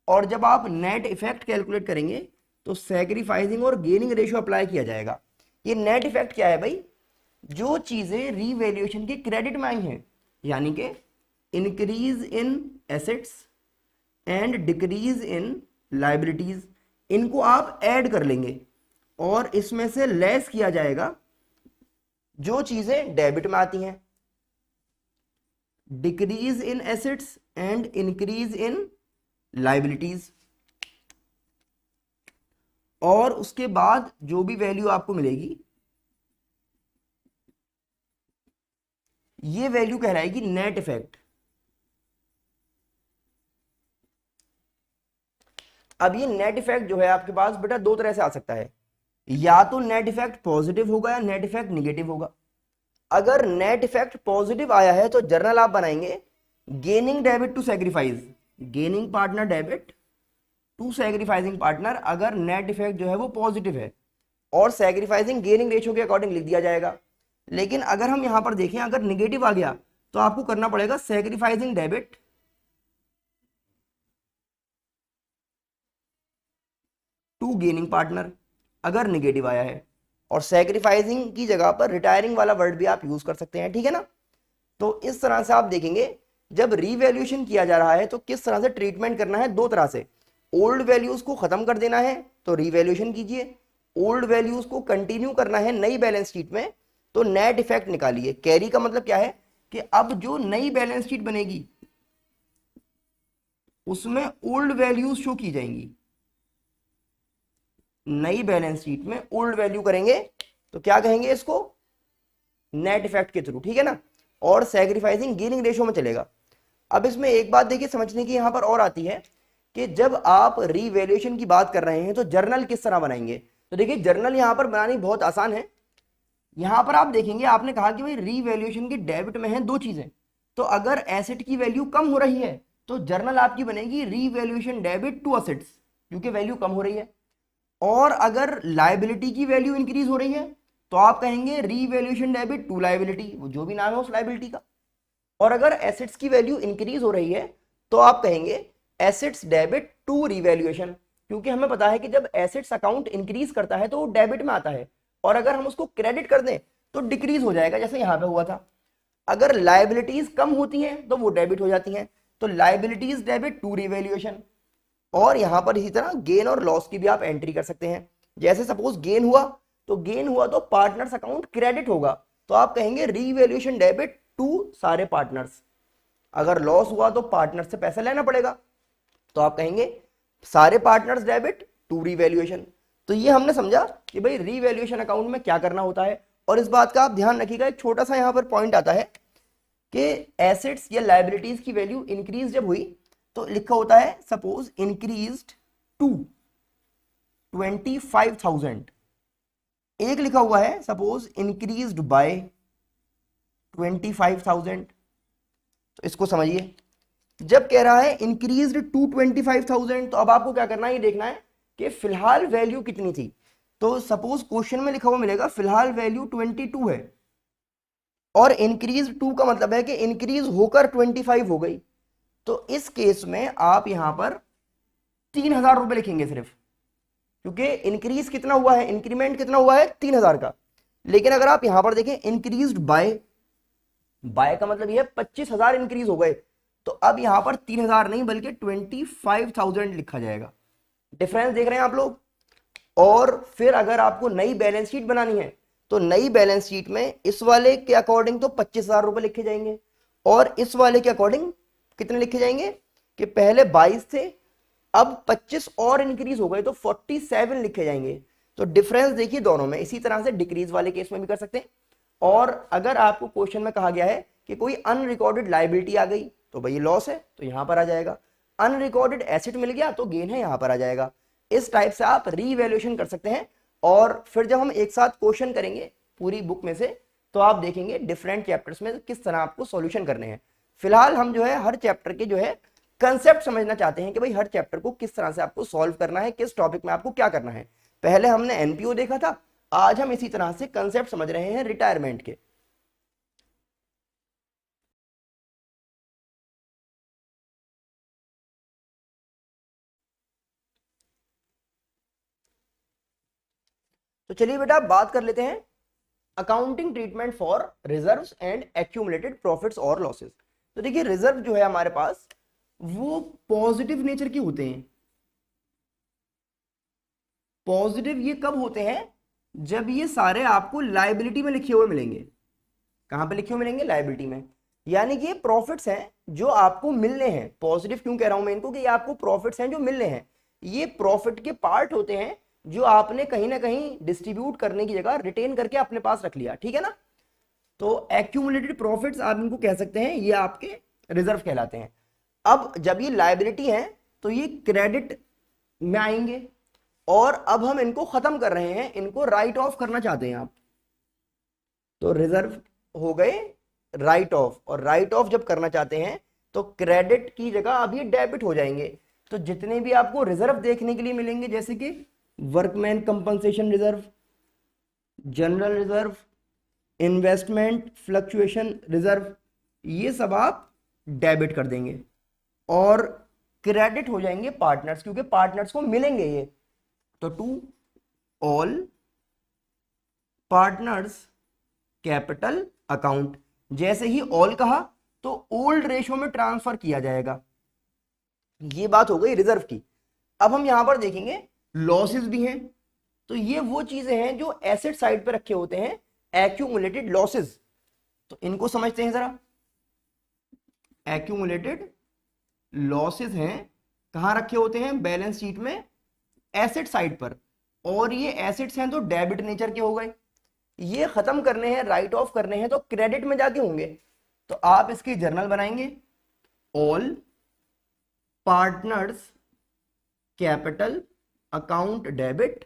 और जब आप नेट इफेक्ट कैलकुलेट करेंगे तो सैक्रिफाइसिंग और गेनिंग रेशो अप्लाई किया जाएगा। ये नेट इफेक्ट क्या है भाई? जो चीजें रीवैल्यूएशन के क्रेडिट में आई हैं, यानी कि increase in assets and decrease in liabilities, इनको आप ऐड कर लेंगे और इसमें से लेस किया जाएगा जो चीजें डेबिट में आती हैं। Decrease in assets and increase in liabilities, और उसके बाद जो भी वैल्यू आपको मिलेगी ये वैल्यू कहलाएगी नेट इफेक्ट। अब ये नेट इफेक्ट जो है आपके पास बेटा दो तरह से आ सकता है, या तो नेट इफेक्ट पॉजिटिव होगा या नेट इफेक्ट निगेटिव होगा। अगर नेट इफेक्ट पॉजिटिव आया है तो जर्नल आप बनाएंगे gaining debit to sacrifice, gaining partner debit to sacrificing partner, अगर नेट इफेक्ट जो है वो पॉजिटिव है, और सैक्रिफाइसिंग गेनिंग रेशियो के अकॉर्डिंग लिख दिया जाएगा। लेकिन अगर हम यहां पर देखें अगर निगेटिव आ गया तो आपको करना पड़ेगा sacrificing debit to gaining partner, अगर निगेटिव आया है, और सैक्रिफाइसिंग की जगह पर रिटायरिंग वाला वर्ड भी आप यूज कर सकते हैं, ठीक है ना। तो इस तरह से आप देखेंगे जब रीवैल्यूएशन किया जा रहा है तो किस तरह से ट्रीटमेंट करना है, दो तरह से। ओल्ड वैल्यूज को खत्म कर देना है तो रीवैल्यूएशन कीजिए, ओल्ड वैल्यूज को कंटिन्यू करना है नई बैलेंस शीट में तो नेट इफेक्ट निकालिए। कैरी का मतलब क्या है कि अब जो नई बैलेंस शीट बनेगी उसमें ओल्ड वैल्यूज शो की जाएंगी, नई बैलेंस शीट में ओल्ड वैल्यू करेंगे तो क्या कहेंगे इसको, नेट इफेक्ट के थ्रू, ठीक है ना। और सैक्रिफाइसिंग गेनिंग रेशो में चलेगा। अब इसमें एक बात देखिए समझने की यहां पर और आती है कि जब आप रीवैल्यूएशन की बात कर रहे हैं तो जर्नल किस तरह बनाएंगे। तो देखिए जर्नल यहां पर बनानी बहुत आसान है। यहां पर आप देखेंगे आपने कहा कि भाई रीवैल्यूएशन के डेबिट में है दो चीजें, तो अगर एसेट की वैल्यू कम हो रही है तो जर्नल आपकी बनेगी रीवैल्यूएशन डेबिट टू असेट्स, क्योंकि वैल्यू कम हो रही है। और अगर लाइबिलिटी की वैल्यू इंक्रीज हो रही है तो आप कहेंगे रीवैल्यूएशन डेबिट टू लाइबिलिटी, वो जो भी नाम है उस लाइबिलिटी का। और अगर एसेट्स की वैल्यू इंक्रीज हो रही है तो आप कहेंगे एसेट्स डेबिट टू रीवैल्यूएशन, क्योंकि हमें पता है कि जब एसेट्स अकाउंट इंक्रीज करता है तो वो डेबिट में आता है, और अगर हम उसको क्रेडिट कर दें तो डिक्रीज हो जाएगा, जैसे यहां पे हुआ था। अगर लाइबिलिटीज कम होती हैं तो वो डेबिट हो जाती हैं, तो लाइबिलिटीज डेबिट टू रीवैल्यूएशन। और यहां पर इसी तरह गेन और लॉस की भी आप एंट्री कर सकते हैं। जैसे सपोज गेन हुआ तो पार्टनर्स अकाउंट क्रेडिट होगा, तो आप कहेंगे रीवैल्यूएशन डेबिट टू सारे पार्टनर्स। अगर लॉस हुआ तो पार्टनर से पैसा लेना पड़ेगा, तो आप कहेंगे सारे पार्टनर्स डेबिट टू रीवैल्यूएशन। तो ये हमने समझा कि भाई रीवैल्यूएशन अकाउंट में क्या करना होता है। और इस बात का आप ध्यान रखिएगा, एक छोटा सा यहां पर पॉइंट आता है कि एसेट्स या लायबिलिटीज की वैल्यू इंक्रीज जब हुई तो लिखा होता है सपोज इंक्रीज्ड टू 25,000, एक लिखा हुआ है सपोज इंक्रीज्ड बाय 25,000। तो इसको समझिए, जब कह रहा है इंक्रीज्ड टू 25,000 तो अब आपको क्या करना है, ये देखना है कि फिलहाल वैल्यू कितनी थी। तो सपोज क्वेश्चन में लिखा हुआ मिलेगा फिलहाल वैल्यू 22 है, और इंक्रीज टू का मतलब है कि इंक्रीज होकर 25 हो गई। तो इस केस में आप यहां पर 3,000 रुपए लिखेंगे सिर्फ, क्योंकि इंक्रीज कितना हुआ है, इंक्रीमेंट कितना हुआ है 3,000 का। लेकिन अगर आप यहां पर देखें इंक्रीज्ड बाय, बाय का मतलब यह 25,000 इंक्रीज हो गए, तो अब यहां पर 3,000 नहीं बल्कि 25,000 लिखा जाएगा। डिफरेंस देख रहे हैं आप लोग। और फिर अगर आपको नई बैलेंस शीट बनानी है तो नई बैलेंस शीट में इस वाले के अकॉर्डिंग तो 25,000 रुपए लिखे जाएंगे, और इस वाले के अकॉर्डिंग कितने लिखे जाएंगे कि पहले 22 थे, अब 25 और इंक्रीज हो गए तो 47 लिखे जाएंगे। तो डिफरेंस देखिए दोनों में। इसी तरह से डिक्रीज वाले केस में भी कर सकते हैं। और अगर आपको क्वेश्चन में कहा गया है कि कोई अनरिकॉर्डेड लायबिलिटी आ गई तो भाई लॉस है तो यहां पर आ जाएगा, अनरिकॉर्डेड एसेट मिल गया तो गेन है, यहां पर आ जाएगा। इस टाइप से आप रीवैल्यूएशन कर सकते हैं। और फिर जब हम एक साथ क्वेश्चन करेंगे पूरी बुक में से तो आप देखेंगे डिफरेंट चैप्टर्स में किस तरह आपको सॉल्यूशन करने हैं। फिलहाल हम जो है हर चैप्टर के जो है कंसेप्ट समझना चाहते हैं कि भाई हर चैप्टर को किस तरह से आपको सॉल्व करना है, किस टॉपिक में आपको क्या करना है। पहले हमने एनपीओ देखा था, आज हम इसी तरह से कंसेप्ट समझ रहे हैं रिटायरमेंट के। तो चलिए बेटा बात कर लेते हैं accounting treatment for reserves and accumulated profits और लॉसेस। तो देखिए रिजर्व जो है हमारे पास वो पॉजिटिव नेचर के होते हैं। पॉजिटिव ये कब होते हैं, जब ये सारे आपको लायबिलिटी में लिखे हुए मिलेंगे। कहां पे लिखे हुए मिलेंगे, लायबिलिटी में। यानी कि ये प्रॉफिट्स हैं जो आपको मिलने हैं। पॉजिटिव क्यों कह रहा हूं मैं इनको, कि ये आपको प्रॉफिट्स हैं जो मिलने हैं। ये प्रॉफिट के पार्ट होते हैं जो आपने कहीं ना कहीं डिस्ट्रीब्यूट करने की जगह रिटेन करके अपने पास रख लिया, ठीक है ना। तो एक्यूमुलेटेड प्रॉफिट्स आप इनको कह सकते हैं, ये आपके रिजर्व कहलाते हैं। अब जब ये लायबिलिटी है तो ये क्रेडिट में आएंगे, और अब हम इनको खत्म कर रहे हैं, इनको राइट ऑफ करना चाहते हैं आप। तो रिजर्व हो गए राइट ऑफ, और राइट ऑफ जब करना चाहते हैं तो क्रेडिट की जगह अब ये डेबिट हो जाएंगे। तो जितने भी आपको रिजर्व देखने के लिए मिलेंगे, जैसे कि workman compensation reserve, general reserve, investment fluctuation reserve, ये सब आप डेबिट कर देंगे और क्रेडिट हो जाएंगे पार्टनर्स, क्योंकि पार्टनर्स को मिलेंगे ये। तो to all partners capital account, जैसे ही ऑल कहा तो ओल्ड रेशो में ट्रांसफर किया जाएगा। ये बात हो गई रिजर्व की। अब हम यहां पर देखेंगे लॉसेस भी हैं। तो ये वो चीजें हैं जो एसेट साइड पे रखे होते हैं, एक्यूमुलेटेड लॉसेस। तो इनको समझते हैं जरा। एक्यूमुलेटेड लॉसेस हैं, कहां रखे होते हैं, बैलेंस शीट में एसेट साइड पर। और ये एसेट्स हैं तो डेबिट नेचर के हो गए, ये खत्म करने हैं, राइट ऑफ करने हैं तो क्रेडिट में जाके होंगे। तो आप इसकी जर्नल बनाएंगे, all partners capital account debit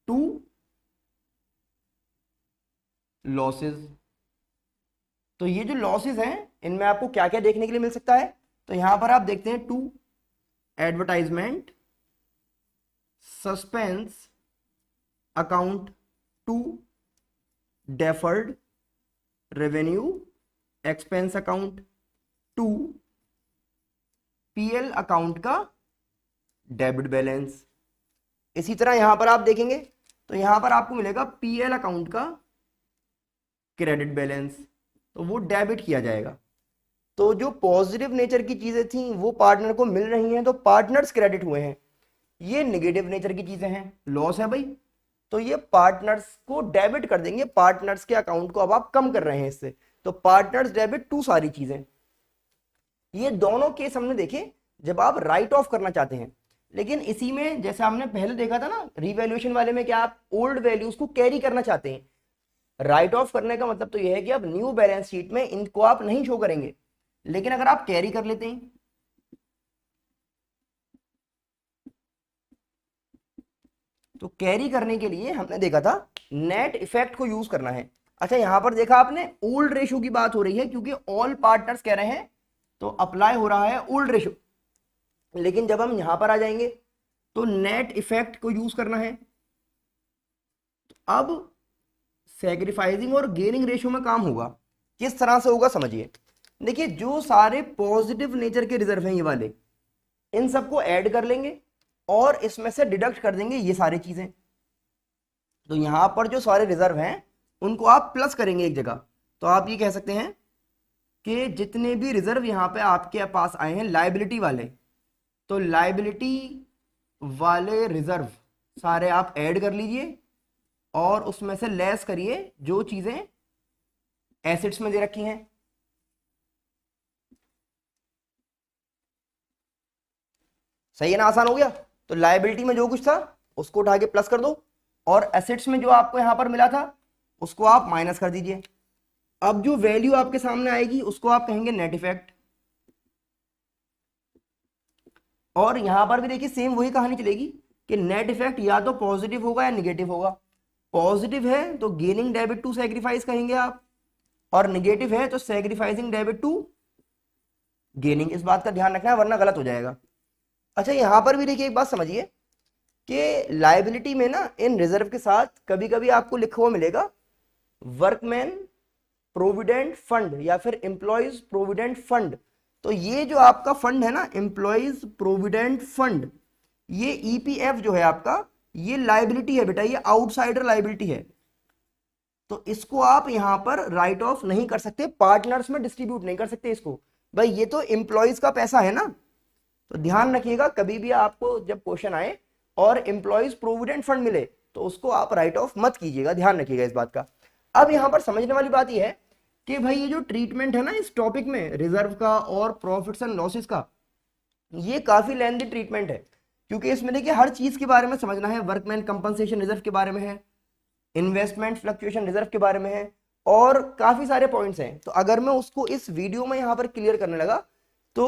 to losses. तो ये जो लॉसेस हैं इनमें आपको क्या क्या देखने के लिए मिल सकता है, तो यहां पर आप देखते हैं to advertisement suspense account, to deferred revenue expense account, to PL account का डेबिट बैलेंस। इसी तरह यहां पर आप देखेंगे तो यहां पर आपको मिलेगा पीएल अकाउंट का क्रेडिट बैलेंस, तो वो डेबिट किया जाएगा। तो जो पॉजिटिव नेचर की चीजें थी वो पार्टनर को मिल रही हैं तो पार्टनर्स क्रेडिट हुए हैं। ये नेगेटिव नेचर की चीजें हैं, लॉस है भाई, तो ये पार्टनर्स को डेबिट कर देंगे, पार्टनर्स के अकाउंट को अब आप कम कर रहे हैं इससे, तो पार्टनर्स डेबिट टू सारी चीजें। ये दोनों केस हमने देखे जब आप राइट ऑफ करना चाहते हैं। लेकिन इसी में जैसे हमने पहले देखा था ना रिवैल्यूएशन वाले में, क्या आप ओल्ड वैल्यूज को कैरी करना चाहते हैं। राइट ऑफ करने का मतलब तो यह है कि अब न्यू बैलेंस शीट में इनको आप नहीं शो करेंगे, लेकिन अगर आप कैरी कर लेते हैं तो कैरी करने के लिए हमने देखा था नेट इफेक्ट को यूज करना है। अच्छा यहां पर देखा आपने ओल्ड रेशो की बात हो रही है क्योंकि ऑल पार्टनर्स कह रहे हैं तो अप्लाई हो रहा है ओल्ड रेशो। लेकिन जब हम यहां पर आ जाएंगे तो नेट इफेक्ट को यूज करना है। अब सैक्रिफाइसिंग और गेनिंग रेशो में काम होगा। किस तरह से होगा समझिए। देखिए जो सारे पॉजिटिव नेचर के रिजर्व हैं ये वाले, इन सबको ऐड कर लेंगे और इसमें से डिडक्ट कर देंगे ये सारी चीजें। तो यहां पर जो सारे रिजर्व हैं उनको आप प्लस करेंगे एक जगह। तो आप ये कह सकते हैं कि जितने भी रिजर्व यहां पे आपके पास आए हैं लायबिलिटी वाले, तो लायबिलिटी वाले रिजर्व सारे आप ऐड कर लीजिए और उसमें से लेस करिए जो चीजें एसेट्स में दे रखी हैं। सही है ना, आसान हो गया। तो लायबिलिटी में जो कुछ था उसको उठा के प्लस कर दो और एसेट्स में जो आपको यहां पर मिला था उसको आप माइनस कर दीजिए। अब जो वैल्यू आपके सामने आएगी उसको आप कहेंगे नेट इफेक्ट। और यहां पर भी देखिए सेम वही कहानी चलेगी कि नेट इफेक्ट या तो पॉजिटिव होगा या निगेटिव होगा। पॉजिटिव है तो गेनिंग डेबिट टू सैक्रिफाइस कहेंगे आप, और निगेटिव है तो सैक्रिफाइसिंग डेबिट टू गेनिंग। इस बात का ध्यान रखना है वरना गलत हो जाएगा। अच्छा यहां पर भी देखिए एक बात समझिए कि लायबिलिटी में ना इन रिजर्व के साथ कभी कभी आपको लिखा हुआ मिलेगा वर्कमैन प्रोविडेंट फंड या फिर एम्प्लॉयज प्रोविडेंट फंड। तो ये जो आपका फंड है ना एम्प्लॉयज प्रोविडेंट फंड, ये ईपीएफ जो है आपका, ये लायबिलिटी है बेटा, ये आउटसाइडर लायबिलिटी है। तो इसको आप यहां पर राइट ऑफ नहीं कर सकते, पार्टनर्स में डिस्ट्रीब्यूट नहीं कर सकते इसको। भाई ये तो एम्प्लॉयज का पैसा है ना, तो ध्यान रखिएगा कभी भी आपको जब क्वेश्चन आए और एम्प्लॉयज प्रोविडेंट फंड मिले तो उसको आप राइट ऑफ मत कीजिएगा, ध्यान रखिएगा इस बात का। अब यहां पर समझने वाली बात यह है कि भाई ये जो ट्रीटमेंट है ना इस टॉपिक में रिजर्व का और प्रॉफिट्स एंड लॉसेस का, ये काफी लेंथी ट्रीटमेंट है क्योंकि इसमें देखिए हर चीज के बारे में समझना है। वर्कमैन कंपनसेशन रिजर्व के बारे में है, इन्वेस्टमेंट फ्लक्चुएशन रिजर्व के बारे में है और काफी सारे पॉइंट्स हैं। तो अगर मैं उसको इस वीडियो में यहां पर क्लियर करने लगा तो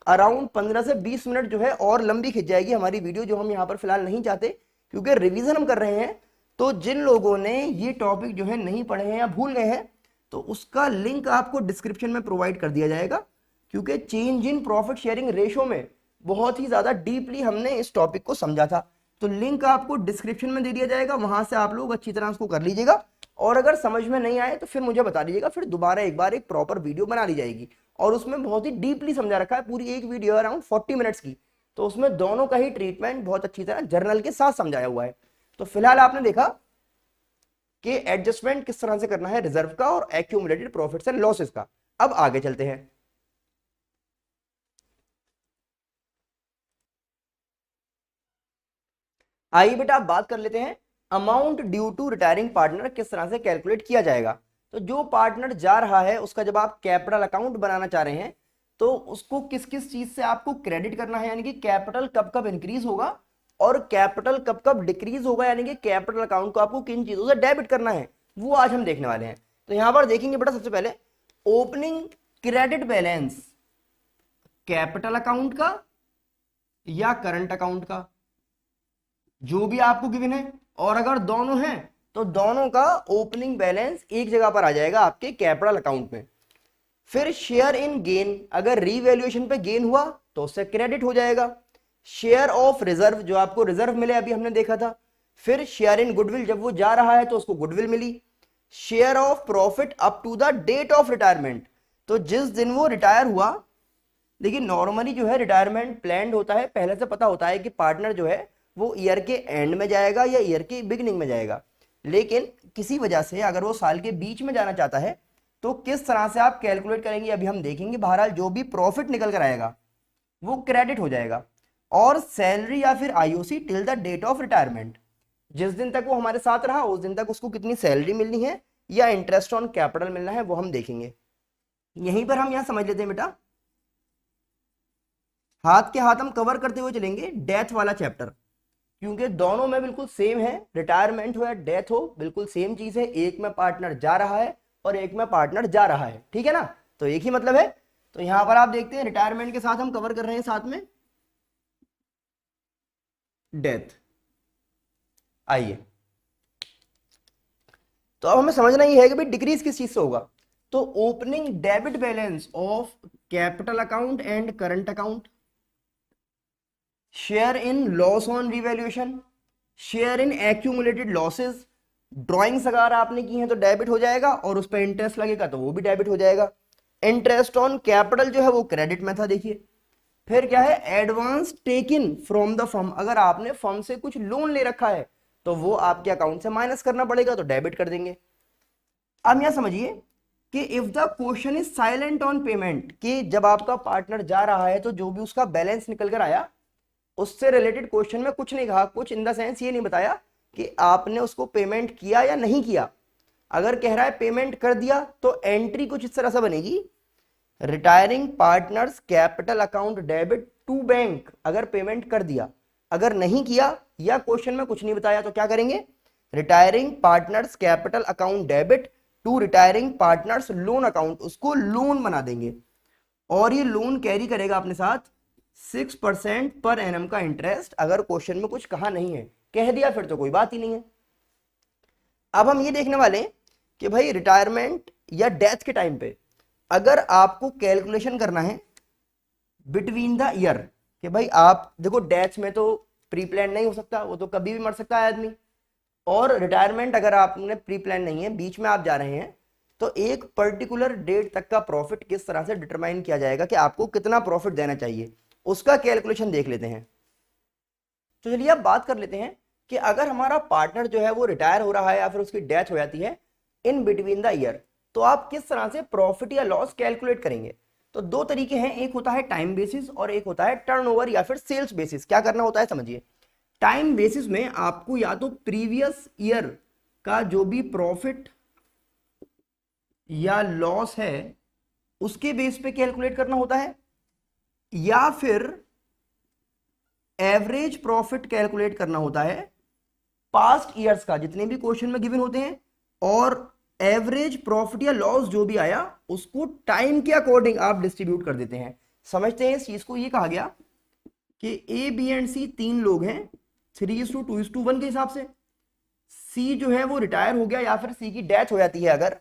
अराउंड 15 से 20 मिनट जो है और लंबी खिंच जाएगी हमारी वीडियो, जो हम यहाँ पर फिलहाल नहीं चाहते क्योंकि रिवीजन हम कर रहे हैं। तो जिन लोगों ने ये टॉपिक जो है नहीं पढ़े हैं या भूल गए हैं तो उसका लिंक आपको डिस्क्रिप्शन में प्रोवाइड कर दिया जाएगा, क्योंकि change in profit sharing ratio में बहुत ही ज्यादा डीपली हमने इस टॉपिक को समझा था। तो लिंक आपको डिस्क्रिप्शन में दे दिया जाएगा, वहां से आप लोग अच्छी तरह उसको कर लीजिएगा। और अगर समझ में नहीं आए तो फिर मुझे बता दीजिएगा, फिर दोबारा एक बार एक प्रॉपर वीडियो बना ली जाएगी और उसमें बहुत ही डीपली समझा रखा है। पूरी एक वीडियो अराउंड 40 मिनट्स की, तो उसमें दोनों का ही ट्रीटमेंट बहुत अच्छी तरह जर्नल के साथ समझाया हुआ है। तो फिलहाल आपने देखा कि एडजस्टमेंट किस तरह से करना है रिजर्व का और एक्यूमुलेटेड प्रॉफिट्स एंड लॉसेस का। अब आगे चलते हैं। आइए बेटा आप बात कर लेते हैं amount due to retiring partner किस तरह से कैलकुलेट किया जाएगा। तो जो पार्टनर जा रहा है उसका जब आप कैपिटल अकाउंट बनाना चाह रहे हैं तो उसको किस किस चीज से आपको क्रेडिट करना है, यानी कि कैपिटल कब कब इंक्रीज होगा और कैपिटल कब कब डिक्रीज होगा, यानी कि कैपिटल अकाउंट को आपको किन चीजों से डेबिट करना है, वो आज हम देखने वाले हैं। तो यहां पर देखेंगे बेटा सबसे पहले opening credit balance capital account का या करंट अकाउंट का, जो भी आपको गिवन है। और अगर दोनों हैं तो दोनों का ओपनिंग बैलेंस एक जगह पर आ जाएगा आपके कैपिटल अकाउंट में। फिर शेयर इन गेन, अगर रीवैल्यूएशन पे गेन हुआ तो उससे क्रेडिट हो जाएगा। शेयर ऑफ रिजर्व, जो आपको रिजर्व मिले अभी हमने देखा था। फिर शेयर इन गुडविल, जब वो जा रहा है तो उसको गुडविल मिली। Share of profit up to the date of retirement, तो जिस दिन वो रिटायर हुआ। लेकिन नॉर्मली जो है रिटायरमेंट प्लान्ड होता है, पहले से पता होता है कि पार्टनर जो है वो ईयर के एंड में जाएगा या ईयर के बिगिनिंग में जाएगा। लेकिन किसी वजह से अगर वो साल के बीच में जाना चाहता है तो किस तरह से आप कैलकुलेट करेंगे अभी हम देखेंगे। बहरहाल जो भी प्रॉफिट निकल कर आएगा वो क्रेडिट हो जाएगा। और सैलरी या फिर IOC till the date of retirement, जिस दिन तक वो हमारे साथ रहा उस दिन तक उसको कितनी सैलरी मिलनी है या इंटरेस्ट ऑन कैपिटल मिलना है वो हम देखेंगे। यहीं पर हम यहाँ समझ लेते हैं बेटा, हाथ के हाथ हम कवर करते हुए चलेंगे डेथ वाला चैप्टर, क्योंकि दोनों में बिल्कुल सेम है, रिटायरमेंट हो या डेथ हो बिल्कुल सेम चीज है, एक में पार्टनर जा रहा है और एक में पार्टनर जा रहा है, ठीक है ना, तो एक ही मतलब है। तो यहां पर आप देखते हैं रिटायरमेंट के साथ हम कवर कर रहे हैं साथ में डेथ। आइए, तो अब हमें समझना ही है कि भाई डिक्रीज किस चीज से होगा, तो opening debit balance of capital account and current account, share in loss on revaluation, share in accumulated losses, drawings अगर आपने की हैं तो डेबिट हो जाएगा और उस पर इंटरेस्ट लगेगा तो वो भी डेबिट हो जाएगा। इंटरेस्ट ऑन कैपिटल जो है वो क्रेडिट में था, देखिए। फिर क्या है, advance taken from the firm, अगर आपने फर्म से कुछ लोन ले रखा है तो वो आपके अकाउंट से माइनस करना पड़ेगा तो डेबिट कर देंगे। अब यहां समझिए कि if the question is silent on payment, कि जब आपका पार्टनर जा रहा है तो जो भी उसका बैलेंस निकल कर आया उससे रिलेटेड क्वेश्चन में कुछ नहीं कहा, कुछ इन द सेंस ये नहीं बताया कि आपने उसको पेमेंट किया या नहीं किया। अगर कह रहा है पेमेंट कर दिया तो एंट्री कुछ इस तरह से बनेगी, retiring partners capital account debit to bank, अगर पेमेंट कर दिया। अगर नहीं किया या क्वेश्चन में कुछ नहीं बताया तो क्या करेंगे, retiring partners capital account debit to retiring partners loan account, उसको लोन बना देंगे और ये लोन कैरी करेगा अपने साथ 6% पर एनम का इंटरेस्ट। अगर क्वेश्चन में कुछ कहा नहीं है, कह दिया फिर तो कोई बात ही नहीं है। अब हम ये देखने वाले कि भाई रिटायरमेंट या डेथ के टाइम पे अगर आपको कैलकुलेशन करना है बिटवीन द ईयर, कि भाई आप देखो डेथ में तो प्री प्लान नहीं हो सकता, वो तो कभी भी मर सकता है आदमी, और रिटायरमेंट अगर आपने प्री प्लान नहीं है, बीच में आप जा रहे हैं, तो एक पर्टिकुलर डेट तक का प्रॉफिट किस तरह से डिटरमाइन किया जाएगा कि आपको कितना प्रॉफिट देना चाहिए, उसका कैलकुलेशन देख लेते हैं। तो चलिए अब बात कर लेते हैं कि अगर हमारा पार्टनर जो है वो रिटायर हो रहा है या फिर उसकी डेथ हो जाती है इन बिटवीन द ईयर, तो आप किस तरह से प्रॉफिट या लॉस कैलकुलेट करेंगे। तो दो तरीके हैं, एक होता है टाइम बेसिस और एक होता है टर्नओवर या फिर सेल्स बेसिस। क्या करना होता है समझिए, टाइम बेसिस में आपको या तो प्रीवियस ईयर का जो भी प्रॉफिट या लॉस है उसके बेस पे कैलकुलेट करना होता है, या फिर एवरेज प्रॉफिट कैलकुलेट करना होता है पास्ट ईयर्स का, जितने भी क्वेश्चन में गिवन होते हैं, और एवरेज प्रॉफिट या लॉस जो भी आया उसको टाइम के अकॉर्डिंग आप डिस्ट्रीब्यूट कर देते हैं। समझते हैं इस चीज को, ये कहा गया कि ए बी एंड सी तीन लोग हैं 3:2:1 के हिसाब से, सी जो है वो रिटायर हो गया या फिर सी की डेथ हो जाती है अगर,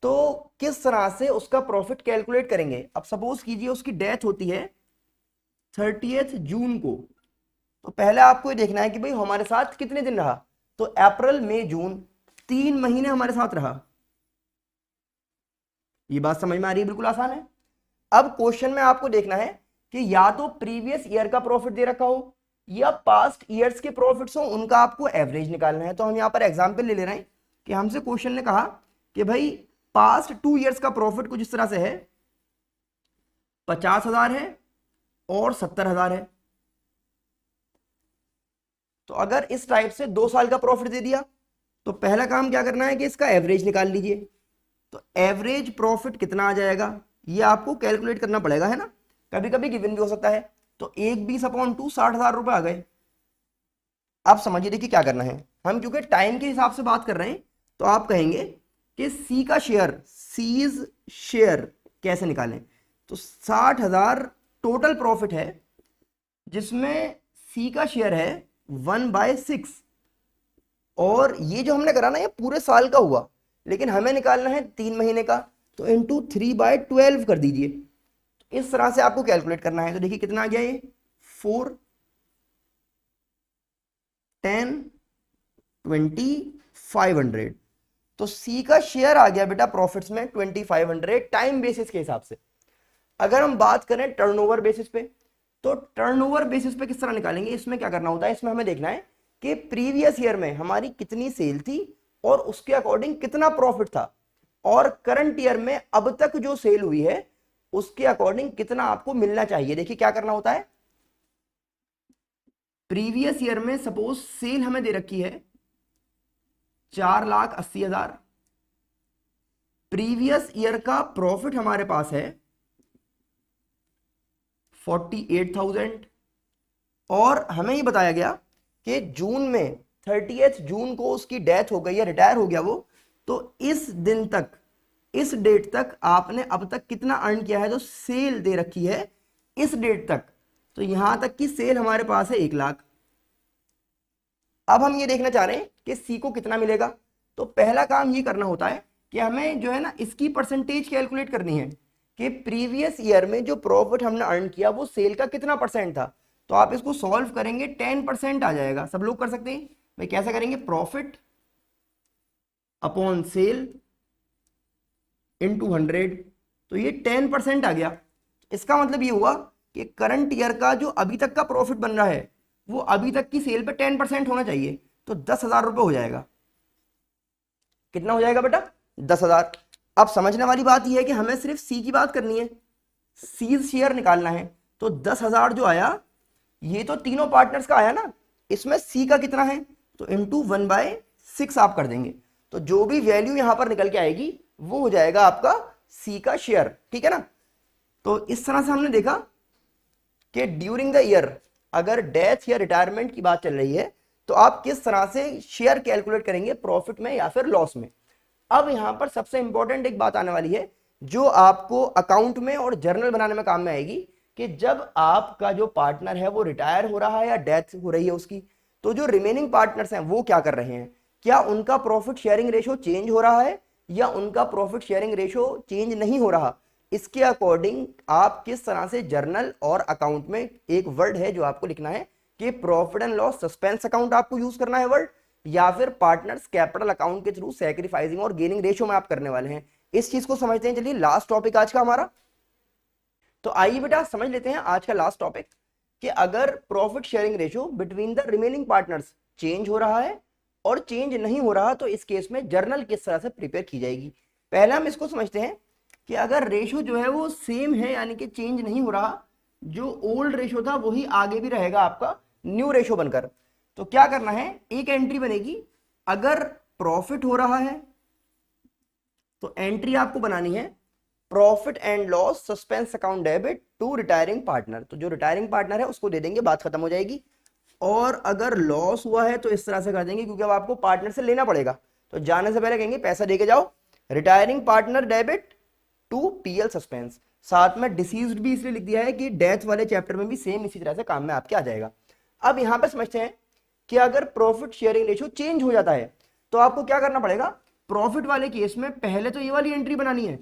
तो किस तरह से उसका प्रॉफिट कैलकुलेट करेंगे। अब सपोज कीजिए उसकी डेथ होती है 30 जून को, तो पहले आपको ये देखना है कि भाई हमारे साथ कितने दिन रहा, तो अप्रैल मई जून 3 महीने हमारे साथ रहा। ये बात समझ में आ रही है, बिल्कुल आसान है। अब क्वेश्चन में आपको देखना है कि या तो प्रीवियस ईयर का प्रॉफिट दे रखा हो या पास्ट ईयर्स के प्रॉफिट्स हो, उनका आपको एवरेज निकालना है। तो हम यहाँ पर एग्जांपल ले रहे हैं कि हमसे क्वेश्चन ने कहा कि भाई पास्ट 2 ईयर्स का प्रॉफिट कुछ इस तरह से है, 50,000 है और 70,000 है। तो अगर इस टाइप से 2 साल का प्रॉफिट दे दिया तो पहला काम क्या करना है कि इसका एवरेज निकाल लीजिए। तो एवरेज प्रॉफिट कितना आ जाएगा ये आपको कैलकुलेट करना पड़ेगा, है ना, कभी कभी गिवन भी हो सकता है। तो 1/20/2 60,000 रुपए आ गए। आप समझिए, देखिए क्या करना है, हम क्योंकि टाइम के हिसाब से बात कर रहे हैं तो आप कहेंगे कि सी का शेयर, सीज शेयर कैसे निकालें। तो 60,000 टोटल प्रॉफिट है जिसमें सी का शेयर है 1/6, और ये जो हमने करा ना ये पूरे साल का हुआ, लेकिन हमें निकालना है 3 महीने का, तो इंटू 3/12 कर दीजिए। तो इस तरह से आपको कैलकुलेट करना है। तो देखिए कितना आ गया ये 4 10 20 500। तो सी का शेयर आ गया बेटा प्रॉफिट्स में 2500 टाइम बेसिस के हिसाब से। अगर हम बात करें टर्नओवर बेसिस पे, तो टर्नओवर बेसिस पे किस तरह निकालेंगे, इसमें क्या करना होता है, इसमें हमें देखना है कि प्रीवियस ईयर में हमारी कितनी सेल थी और उसके अकॉर्डिंग कितना प्रॉफिट था, और करंट ईयर में अब तक जो सेल हुई है उसके अकॉर्डिंग कितना आपको मिलना चाहिए। देखिए क्या करना होता है, प्रीवियस ईयर में सपोज सेल हमें दे रखी है 4,80,000, प्रीवियस ईयर का प्रॉफिट हमारे पास है 48,000, और हमें ये बताया गया कि जून में 30 जून को उसकी डेथ हो गई या रिटायर हो गया वो, तो इस दिन तक, इस डेट तक आपने अब तक कितना अर्न किया है, जो सेल दे रखी है इस डेट तक, तो यहां तक की सेल हमारे पास है 1,00,000। अब हम ये देखना चाह रहे हैं कि सी को कितना मिलेगा। तो पहला काम ये करना होता है कि हमें जो है ना इसकी परसेंटेज कैलकुलेट करनी है कि प्रीवियस ईयर में जो प्रॉफिट हमने अर्न किया वो सेल का कितना परसेंट था। तो आप इसको सॉल्व करेंगे 10% आ जाएगा। सब लोग कर सकते हैं भाई, कैसे करेंगे, प्रॉफिट अपॉन सेल इनटू 100, तो ये 10% आ गया। इसका मतलब ये हुआ कि करंट ईयर का जो अभी तक का प्रॉफिट बन रहा है वो अभी तक की सेल पे 10% होना चाहिए, तो 10,000 रुपये हो जाएगा। कितना हो जाएगा बेटा, 10,000। अब समझने वाली बात यह है कि हमें सिर्फ सी की बात करनी है, सीज शेयर निकालना है। तो 10,000 जो आया ये तो तीनों पार्टनर्स का आया ना, इसमें सी का कितना है, तो इंटू 1/6 आप कर देंगे, तो जो भी वैल्यू यहां पर निकल के आएगी वो हो जाएगा आपका सी का शेयर। ठीक है ना। तो इस तरह से हमने देखा कि ड्यूरिंग द ईयर अगर डेथ या रिटायरमेंट की बात चल रही है तो आप किस तरह से शेयर कैलकुलेट करेंगे, प्रॉफिट में या फिर लॉस में। अब यहां पर सबसे इंपॉर्टेंट एक बात आने वाली है जो आपको अकाउंट में और जर्नल बनाने में काम में आएगी, कि जब आपका जो पार्टनर है वो रिटायर हो रहा है या डेथ हो रही है उसकी, तो जो रिमेनिंग पार्टनर्स हैं वो क्या कर रहे हैं, क्या उनका प्रॉफिट शेयरिंग रेशो चेंज हो रहा है या उनका प्रॉफिट शेयरिंग रेशो चेंज नहीं हो रहा। इसके अकॉर्डिंग आप किस तरह से जर्नल और अकाउंट में, एक वर्ड है जो आपको लिखना है कि profit and loss suspense account आपको यूज करना है वर्ड, या फिर पार्टनर्स कैपिटल अकाउंट के थ्रू सैक्रिफाइसिंग और गेनिंग रेशियो में आप करने वाले हैं। इस चीज को समझते हैं। चलिए लास्ट टॉपिक आज का हमारा, तो आइए बेटा समझ लेते हैं आज का लास्ट टॉपिक कि अगर profit sharing ratio between the remaining partners change हो रहा है और चेंज नहीं हो रहा तो इस केस में जर्नल किस तरह से प्रिपेयर की जाएगी। पहले हम इसको समझते हैं कि अगर रेशो जो है वो सेम है यानी कि चेंज नहीं हो रहा, जो ओल्ड रेशो था वही आगे भी रहेगा आपका न्यू रेशो बनकर, तो क्या करना है, एक एंट्री बनेगी। अगर प्रॉफिट हो रहा है तो एंट्री आपको बनानी है profit and loss suspense account debit to retiring partner, तो जो रिटायरिंग पार्टनर है उसको दे देंगे, बात खत्म हो जाएगी। और अगर लॉस हुआ है तो इस तरह से कर देंगे, क्योंकि अब आपको पार्टनर से लेना पड़ेगा, तो जाने से पहले कहेंगे पैसा दे के जाओ, retiring partner debit to PL suspense. साथ में डिसीज्ड भी इसलिए लिख दिया है कि डेथ वाले चैप्टर में भी सेम इसी तरह से काम में आपके आ जाएगा। अब यहां पे समझते हैं कि अगर प्रॉफिट शेयरिंग रेशियो चेंज हो जाता है तो आपको क्या करना पड़ेगा, प्रॉफिट वाले केस में पहले तो ये वाली एंट्री बनानी है,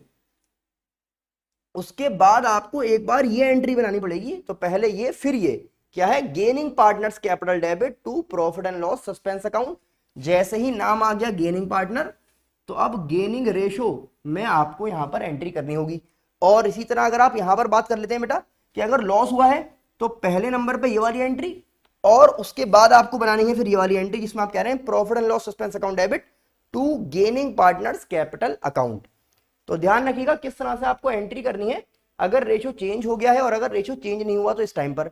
उसके बाद आपको एक बार ये एंट्री बनानी पड़ेगी। तो पहले ये फिर ये क्या है, gaining partners capital debit to profit and loss suspense account. जैसे ही नाम आ गया गेनिंग पार्टनर, तो अब गेनिंग रेशो में आपको यहां पर एंट्री करनी होगी। और इसी तरह अगर आप यहां पर बात कर लेते हैं बेटा कि अगर लॉस हुआ है तो पहले नंबर पे ये वाली एंट्री, और उसके बाद आपको बनानी है फिर ये वाली एंट्री जिसमें आप कह रहे हैं profit and loss suspense account debit to gaining partners capital account. तो ध्यान रखिएगा किस तरह से आपको एंट्री करनी है अगर रेशो चेंज हो गया है और अगर रेशो चेंज नहीं हुआ तो इस टाइम पर।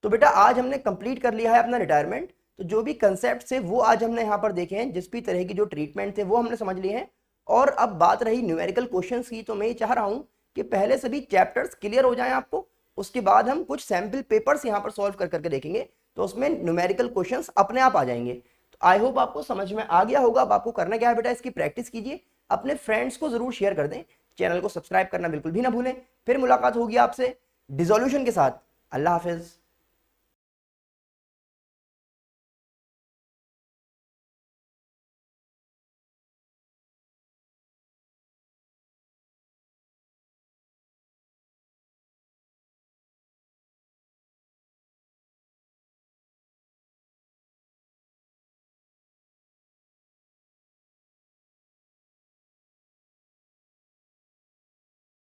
तो बेटा आज हमने कंप्लीट कर लिया है अपना रिटायरमेंट। तो जो भी कंसेप्ट थे वो आज हमने यहाँ पर देखे हैं, जिस भी तरह की जो ट्रीटमेंट थे वो हमने समझ लिए हैं। और अब बात रही न्यूमेरिकल क्वेश्चंस की, तो मैं ये चाह रहा हूँ कि पहले सभी चैप्टर्स क्लियर हो जाएं आपको, उसके बाद हम कुछ सैम्पल पेपर्स यहाँ पर सॉल्व कर करके देखेंगे, तो उसमें न्यूमेरिकल क्वेश्चंस अपने आप आ जाएंगे। तो आई होप आपको समझ में आ गया होगा। अब आपको करना क्या है बेटा, इसकी प्रैक्टिस कीजिए, अपने फ्रेंड्स को जरूर शेयर कर दें, चैनल को सब्सक्राइब करना बिल्कुल भी ना भूलें। फिर मुलाकात होगी आपसे डिसोल्यूशन के साथ। अल्लाह हाफिज।